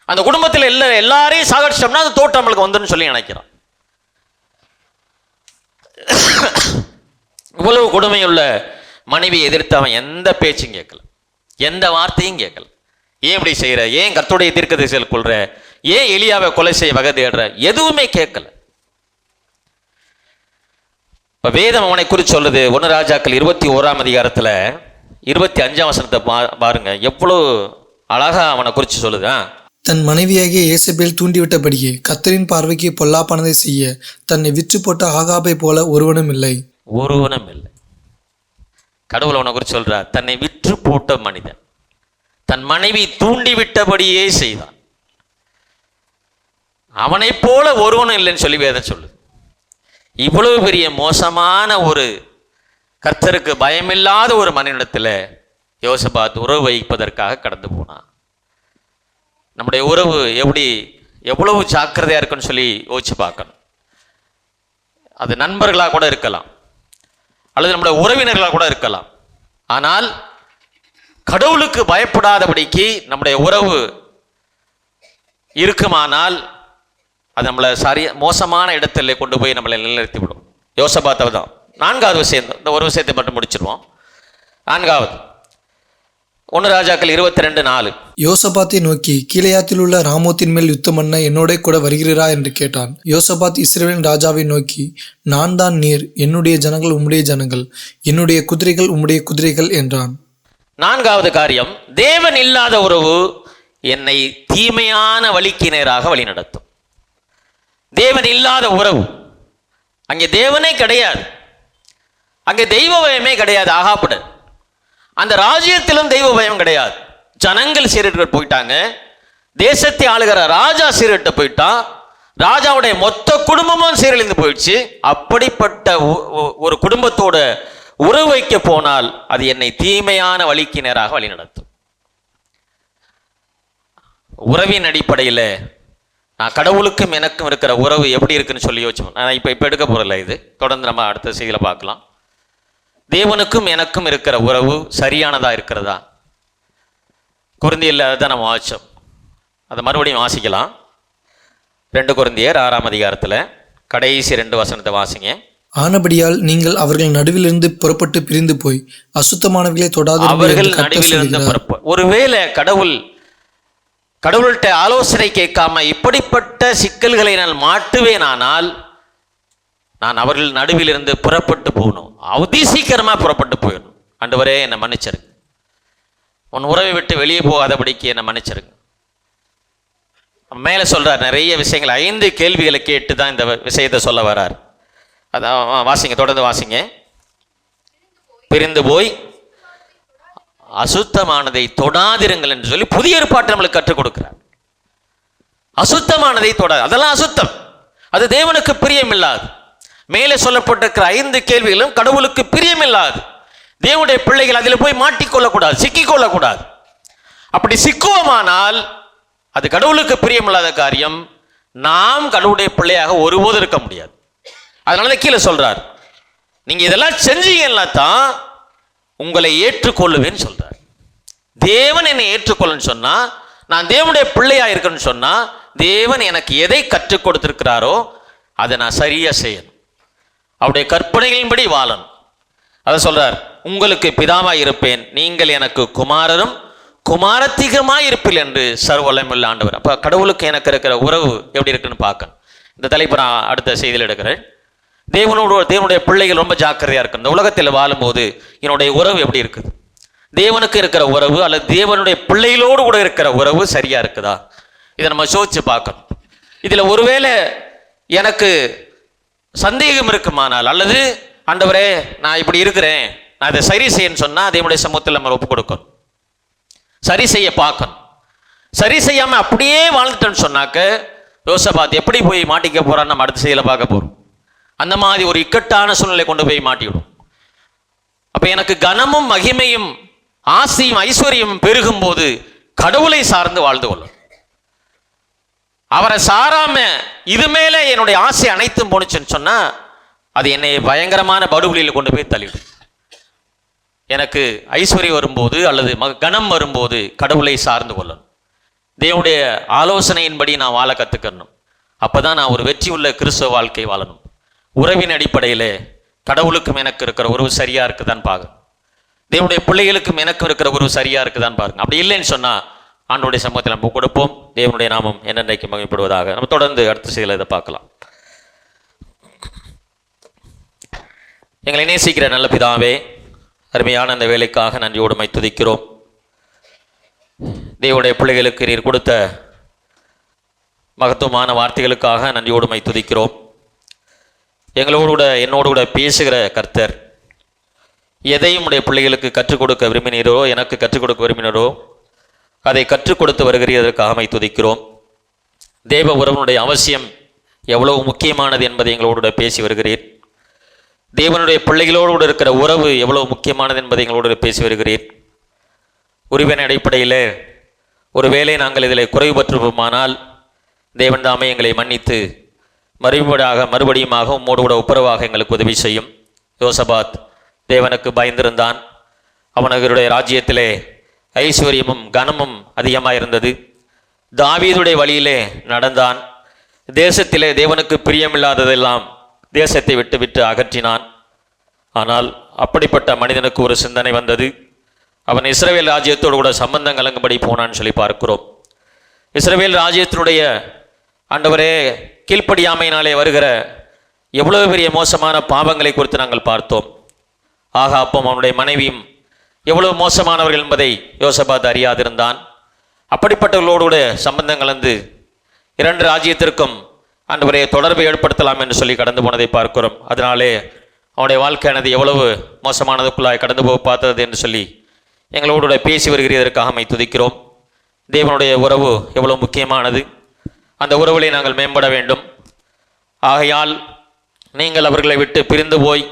அந்த குடும்பத்தில் எல்லாரையும் சாகடிச்சோம்னா அந்த தோட்டம் நம்மளுக்கு வந்துன்னு சொல்லி நினைக்கிறான். இவ்வளவு கொடுமையுள்ள மனைவியை எதிர்த்து அவன் எந்த பேச்சும் கேட்கல, எந்த வார்த்தையும் கேட்கல. ஏன் இப்படி செய்யற, ஏன் கர்த்தருடைய தீர்க்கதரிசிகளை கொல்ற, ஏன் எலியாவை கொலை செய்ய வகை தேடுற, எதுவுமே கேட்கல. இப்போ வேதம் அவனை குறித்து சொல்லுது. 1 ராஜாக்கள் 21ஆம் அதிகாரத்தில் 25ஆம் வசனத்தை பாருங்க, எவ்வளவு அழகா அவனை குறித்து சொல்லுதா. தன் மனைவியாகிய ஏசபேல் தூண்டிவிட்டபடியே கர்த்தரின் பார்வைக்கு பொல்லாப்பானதை செய்ய தன்னை விற்று போட்ட ஆகாபை போல ஒருவனும் இல்லை. ஒருவனும் இல்லை. கடவுள் அவனை குறித்து சொல்றார், தன்னை விற்று போட்ட மனிதன், தன் மனைவி தூண்டிவிட்டபடியே செய்தான், அவனை போல ஒருவனும் இல்லைன்னு சொல்லி வேதம் சொல்லுது. இவ்வளவு பெரிய மோசமான ஒரு கர்த்தருக்கு பயமில்லாத ஒரு மனிதனிடத்தில் யோசபாத் உறவு வைப்பதற்காக கடந்து போனான். நம்முடைய உறவு எவ்வளவு ஜாக்கிரதையா இருக்குன்னு சொல்லி யோசிச்சு பார்க்கணும். அது நண்பர்களாக கூட இருக்கலாம், அல்லது நம்முடைய உறவினர்களாக கூட இருக்கலாம். ஆனால் கடவுளுக்கு பயப்படாதபடிக்கு நம்முடைய உறவு இருக்குமானால் அது நம்மளை மோசமான இடத்துல கொண்டு போய் நம்மளை நிலைநிறுத்தி விடும். யோசபாத் தான். 4வது விஷயம், இந்த ஒரு விஷயத்தை மட்டும் முடிச்சிருவோம். 4வது 1 ராஜாக்கள் 22:4. யோசபாத்தை நோக்கி, கீலேயாத்தில் உள்ள ராமோத்தின் மேல் யுத்தம் பண்ண என்னோட கூட வருகிறீரா என்று கேட்டான். யோசபாத் இஸ்ரவேலின் ராஜாவை நோக்கி, நான் தான் நீர், என்னுடைய ஜனங்கள் உம்முடைய ஜனங்கள், என்னுடைய குதிரைகள் உம்முடைய குதிரைகள் என்றான். 4வது காரியம், தேவன் இல்லாத உறவு என்னை தீமையான வழிக்கு நேராக வழி நடத்தும். தேவன் இல்லாத உறவு, அங்கே தேவனே கிடையாது, அங்கே தெய்வ பயமே கிடையாது. ஆகாப்புடன் அந்த ராஜ்யத்திலும் தெய்வ பயம் கிடையாது. ஜனங்கள் சீரட்டு போயிட்டாங்க, தேசத்தை ஆளுகிற ராஜா சீரட்டு போயிட்டான், ராஜாவுடைய மொத்த குடும்பமும் சீரழிந்து போயிடுச்சு. அப்படிப்பட்ட ஒரு குடும்பத்தோட உறவு வைக்க போனால் அது என்னை தீமையான வழிக்கு நேராக வழி நடத்தும். உறவின் அடிப்படையில் நான் கடவுளுக்கும் எனக்கும் இருக்கிற உறவு எப்படி இருக்குன்னு சொல்லி யோசிச்சோம். நான் இப்போ எடுக்க போகிறதில்ல, இது தொடர்ந்து நம்ம அடுத்த செய்தியில் பார்க்கலாம். தேவனுக்கும் எனக்கும் இருக்கிற உறவு சரியானதாக இருக்கிறதா? கொரிந்தியரில் தான் நம்ம வாசித்தோம், அதை மறுபடியும் வாசிக்கலாம். 2 கொரிந்தியர் 6ஆம் அதிகாரத்தில் கடைசி 2 வசனத்தை வாசிங்க. ஆனபடியால் நீங்கள் அவர்கள் நடுவிலிருந்து புறப்பட்டு பிரிந்து போய் அசுத்தமானவர்களை தொடாதீர்கள் அவர்கள் என்று கர்த்தர் நடுவிலிருந்து சொல்கிறார். ஒருவேளை கடவுள்கிட்ட ஆலோசனை கேட்காம இப்படிப்பட்ட சிக்கல்களை நான் மாட்டுவேனானால் நான் அவர்கள் நடுவிலிருந்து புறப்பட்டு போகணும். அதி சீக்கிரமா புறப்பட்டு போயிடணும். ஆண்டவரே என்னை மன்னிச்சிருங்க, உன் உறவை விட்டு வெளியே போகாதபடிக்கு என்னை மன்னிச்சிருங்க. மேலே சொல்றார் நிறைய விஷயங்கள், 5 கேள்விகளை கேட்டு தான் இந்த விஷயத்தை சொல்ல வர்றார். அதான் வாசிங்க, தொடர்ந்து வாசிங்க. பிரிந்து போய் அசுத்தமானதை தொடாதிருங்கள் என்று சொல்லி புதிய ஏற்பாட்டை நம்மளுக்கு கற்றுக் கொடுக்கிறார். அசுத்தமானதை தொடாது, அதெல்லாம் அசுத்தம், அது தேவனுக்கு பிரியமில்லாது. மேலே சொல்லப்பட்டிருக்கிற 5 கேள்விகளும் கடவுளுக்கு பிரியமில்லாது. தேவனுடைய பிள்ளைகள் அதில் போய் மாட்டிக்கொள்ளக்கூடாது, சிக்கிக்கொள்ளக்கூடாது. அப்படி சிக்குவோமானால் அது கடவுளுக்கு பிரியமில்லாத காரியம். நாம் கடவுளுடைய பிள்ளையாக ஒருபோதும் இருக்க முடியாது. அதனால கீழே சொல்றார், நீங்க இதெல்லாம் செஞ்சீங்கன்னா தான் உங்களை ஏற்றுக்கொள்ளுவேன்னு சொல்றார். தேவன் என்னை ஏற்றுக்கொள்ளுன்னு சொன்னா, நான் தேவனுடைய பிள்ளையா இருக்கணும்னு சொன்னா, தேவன் எனக்கு எதை கற்றுக் கொடுத்திருக்கிறாரோ அதை நான் சரியா செய்யணும், அவருடைய கற்பனைகளின்படி வாழணும். அதை சொல்றார், உங்களுக்கு பிதாவாய் இருப்பேன், நீங்கள் எனக்கு குமாரரும் குமாரத்திகமாய் இருப்பீர்கள் என்று சர்வவல்லமையுள்ள ஆண்டவர். அப்ப கடவுளுக்கு எனக்கு இருக்கிற உறவு எப்படி இருக்குன்னு பார்க்கணும். இந்த தலைப்பு நான் அடுத்த செய்தியில் எடுக்கிறேன். தேவனுடைய பிள்ளைகள் ரொம்ப ஜாக்கிரதையா இருக்கு. இந்த உலகத்தில் வாழும்போது என்னுடைய உறவு எப்படி இருக்குது, தேவனுக்கு இருக்கிற உறவு அல்லது தேவனுடைய பிள்ளைகளோடு கூட இருக்கிற உறவு சரியா இருக்குதா, இதை நம்ம சோதிச்சு பார்க்கணும். இதுல ஒருவேளை எனக்கு சந்தேகம் இருக்குமானால், அல்லது ஆண்டவரே நான் இப்படி இருக்கிறேன், நான் இதை சரி செய்யன்னு சொன்னா தேவனுடைய சமூகத்தில் நம்ம ஒப்பு கொடுக்கணும், சரி செய்ய பார்க்கணும். சரி செய்யாம அப்படியே வாழ்ந்துட்டோன்னு சொன்னாக்க யோசபாத் எப்படி போய் மாட்டிக்க போறான்னு நம்ம அடுத்த செய்தியில பார்க்க போறோம். அந்த மாதிரி ஒரு இக்கட்டான சூழ்நிலை கொண்டு போய் மாட்டிவிடும். அப்ப எனக்கு கனமும் மகிமையும் ஆசையும் ஐஸ்வர்யமும் பெருகும் போது கடவுளை சார்ந்து வாழ்ந்து கொள்ளும். அவரை சாராம இது மேல என்னுடைய ஆசை அனைத்தும் போனுச்சுன்னு சொன்னா அது என்னை பயங்கரமான படுகொலியில் கொண்டு போய் தள்ளிடும். எனக்கு ஐஸ்வர்யம் வரும்போது அல்லது கனம் வரும்போது கடவுளை சார்ந்து கொள்ளணும், தேவனுடைய ஆலோசனையின்படி நான் வாழ கற்றுக்கணும். அப்பதான் நான் ஒரு வெற்றி உள்ள கிறிஸ்தவ வாழ்க்கை வாழணும். உறவின் அடிப்படையில் கடவுளுக்கும் எனக்கு இருக்கிற உறவு சரியா இருக்குதான் பாருங்க, தேவனுடைய பிள்ளைகளுக்கும் எனக்கு இருக்கிற உறவு சரியா இருக்குதான் பாருங்க. அப்படி இல்லைன்னு சொன்னா ஆண்டவருடைய சமூகத்தில் நம்ம கொடுப்போம். தேவனுடைய நாமம் என்னென்றைக்கு மகிமைப்படுவதாக. நம்ம தொடர்ந்து அடுத்த செய்தியில் இதை பார்க்கலாம். எங்களை நேசிக்கிற நல்ல பிதாவே, அருமையான அந்த வேலைக்காக நன்றியோடு மை துதிக்கிறோம். தேவனுடைய பிள்ளைகளுக்கு நீர் கொடுத்த மகத்துவமான வார்த்தைகளுக்காக நன்றியோடு மை துதிக்கிறோம். என்னோடு கூட பேசுகிற கர்த்தர் எதையும் உடைய பிள்ளைகளுக்கு கற்றுக் கொடுக்க விரும்பினீரோ, எனக்கு கற்றுக் கொடுக்க விரும்பினரோ அதை கற்றுக் கொடுத்து வருகிறதற்காக மை துதிக்கிறோம். தேவ உறவனுடைய அவசியம் எவ்வளவு முக்கியமானது என்பதை எங்களோடு பேசி வருகிறீர். தேவனுடைய பிள்ளைகளோடு இருக்கிற உறவு எவ்வளவு முக்கியமானது என்பதை எங்களோடு பேசி வருகிறீர். உரிவின் அடிப்படையில் ஒருவேளை நாங்கள் இதில் குறைவுபற்றுவோமானால் தேவன் தாமே எங்களை மன்னித்து மறுபடியுமாக உம்மோடு கூட ஒப்புரவாக எங்களுக்கு உதவி செய்யும். யோசபாத் தேவனுக்கு பயந்திருந்தான். அவனுடைய ராஜ்யத்திலே ஐஸ்வர்யமும் கனமும் அதிகமாக இருந்தது. தாவீதுடைய வழியிலே நடந்தான். தேசத்திலே தேவனுக்கு பிரியமில்லாததெல்லாம் தேசத்தை விட்டு அகற்றினான். ஆனால் அப்படிப்பட்ட மனிதனுக்கு ஒரு சிந்தனை வந்தது. அவன் இஸ்ரவேல் ராஜ்யத்தோடு கூட சம்பந்தம் கலங்கும்படி போனான்னு சொல்லி பார்க்கிறோம். இஸ்ரவேல் ராஜ்யத்தினுடைய ஆண்டவரே கீழ்ப்படியாமையினாலே வருகிற எவ்வளவு பெரிய மோசமான பாவங்களை குறித்து நாங்கள் பார்த்தோம். ஆகாப்பும் அவனுடைய மனைவியும் எவ்வளவு மோசமானவர்கள் என்பதை யோசபாத் அறியாதிருந்தான். அப்படிப்பட்டவர்களோடு கூட சம்பந்தம் கலந்து 2 ராஜ்யத்திற்கும் ஆண்டவரே தொடர்பை ஏற்படுத்தலாம் என்று சொல்லி கடந்து போனதை பார்க்கிறோம். அதனாலே அவனுடைய வாழ்க்கையானது எவ்வளவு மோசமானதுக்குள்ளாய் கடந்து போக பார்த்தது என்று சொல்லி எங்களோடு பேசி வருகிறதற்காக மை துதிக்கிறோம். தேவனுடைய உறவு எவ்வளவு முக்கியமானது, அந்த உறவுகளை நாங்கள் மேம்பட வேண்டும். ஆகையால் நீங்கள் அவர்களை விட்டு பிரிந்து போய்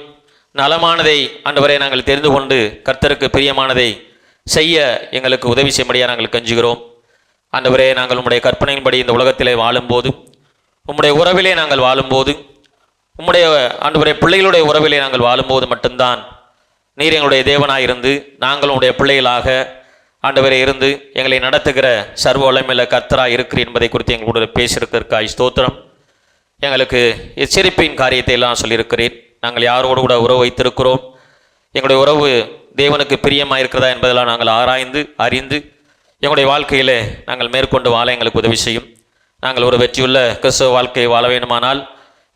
நலமானதை ஆண்டவரை நாங்கள் தெரிந்து கொண்டு கர்த்தருக்கு பிரியமானதை செய்ய எங்களுக்கு உதவி செய்யும்படியாக நாங்கள் கெஞ்சுகிறோம். ஆண்டவரே, நாங்கள் உம்முடைய கற்பனையின்படி இந்த உலகத்திலே வாழும்போது, உம்முடைய உறவிலே நாங்கள் வாழும்போது, உம்முடைய ஆண்டவரே பிள்ளைகளுடைய உறவிலே நாங்கள் வாழும்போது மட்டும்தான் நீர் எங்களுடைய தேவனாக இருந்து நாங்கள் உம்முடைய பிள்ளைகளாக ஆண்டவரே இருந்து எங்களை நடத்துகிற சர்வ வல்லமையுள்ள கர்த்தராக இருக்கிறீர் என்பதை குறித்து எங்களோட பேசியிருக்கிறதுக்காய் ஸ்தோத்திரம். எங்களுக்கு எச்சரிப்பின் காரியத்தை எல்லாம் சொல்லியிருக்கிறேன். நாங்கள் யாரோடு கூட உறவு வைத்திருக்கிறோம், எங்களுடைய உறவு தேவனுக்கு பிரியமாக இருக்கிறதா என்பதெல்லாம் நாங்கள் ஆராய்ந்து அறிந்து எங்களுடைய வாழ்க்கையில் நாங்கள் மேற்கொண்டு வாழ எங்களுக்கு உதவி செய்யும். நாங்கள் ஒரு வெற்றியுள்ள கிறிஸ்தவ வாழ்க்கையை வாழ வேண்டுமானால்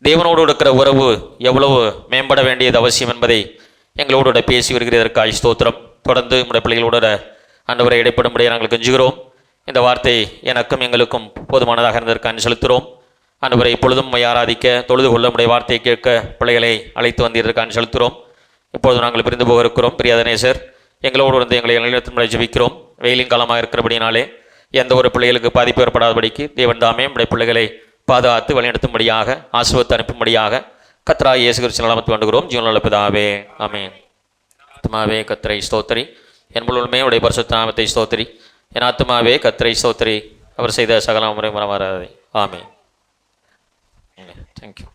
தேவனோடு இருக்கிற உறவு எவ்வளவு மேம்பட வேண்டியது அவசியம் என்பதை எங்களோடு பேசி வருகிறதற்காக ஸ்தோத்திரம். தொடர்ந்து நம்முடைய பிள்ளைகளோட ஆண்டவரை இடைப்படும்படியாக நாங்கள் கெஞ்சுகிறோம். இந்த வார்த்தை எனக்கும் எங்களுக்கும் போதுமானதாக இருந்ததற்காக செலுத்துகிறோம். ஆண்டவரை இப்பொழுதும் ஆராதிக்க தொழுது கொள்ள நம்முடைய வார்த்தையை கேட்க பிள்ளைகளை அழைத்து வந்ததற்காக செலுத்துகிறோம். இப்பொழுது நாங்கள் பிரிந்து போக இருக்கிறோம். பிரியாதனேசர் எங்களோடு வந்து எங்களை நிலைநிறுத்தும்படி ஜெபிக்கிறோம். வெயிலின் காலமாக இருக்கிறபடினாலே எந்த ஒரு பிள்ளைகளுக்கு பாதிப்பு ஏற்படாதபடிக்கு தேவன் தாமே நம்முடைய பிள்ளைகளை பாதுகாத்து வழிநடத்தும்படியாக ஆசீர்வாதத்தை அனுப்பும்படியாக கர்த்தராகிய இயேசு கிறிஸ்து நாமத்தில் வேண்டுகிறோம். ஜீவனுள்ள பிதாவே, ஆமென். ஆத்துமாவே கர்த்தரை ஸ்தோத்திரி, என் முழுமே உடைய பரிசுத்த நாமத்தை ஸ்தோத்திரி. என் ஆத்துமாவே கர்த்தரை ஸ்தோத்திரி, அவர் செய்த சகல முறை மறவாதே. ஆமென். தேங்க்யூ.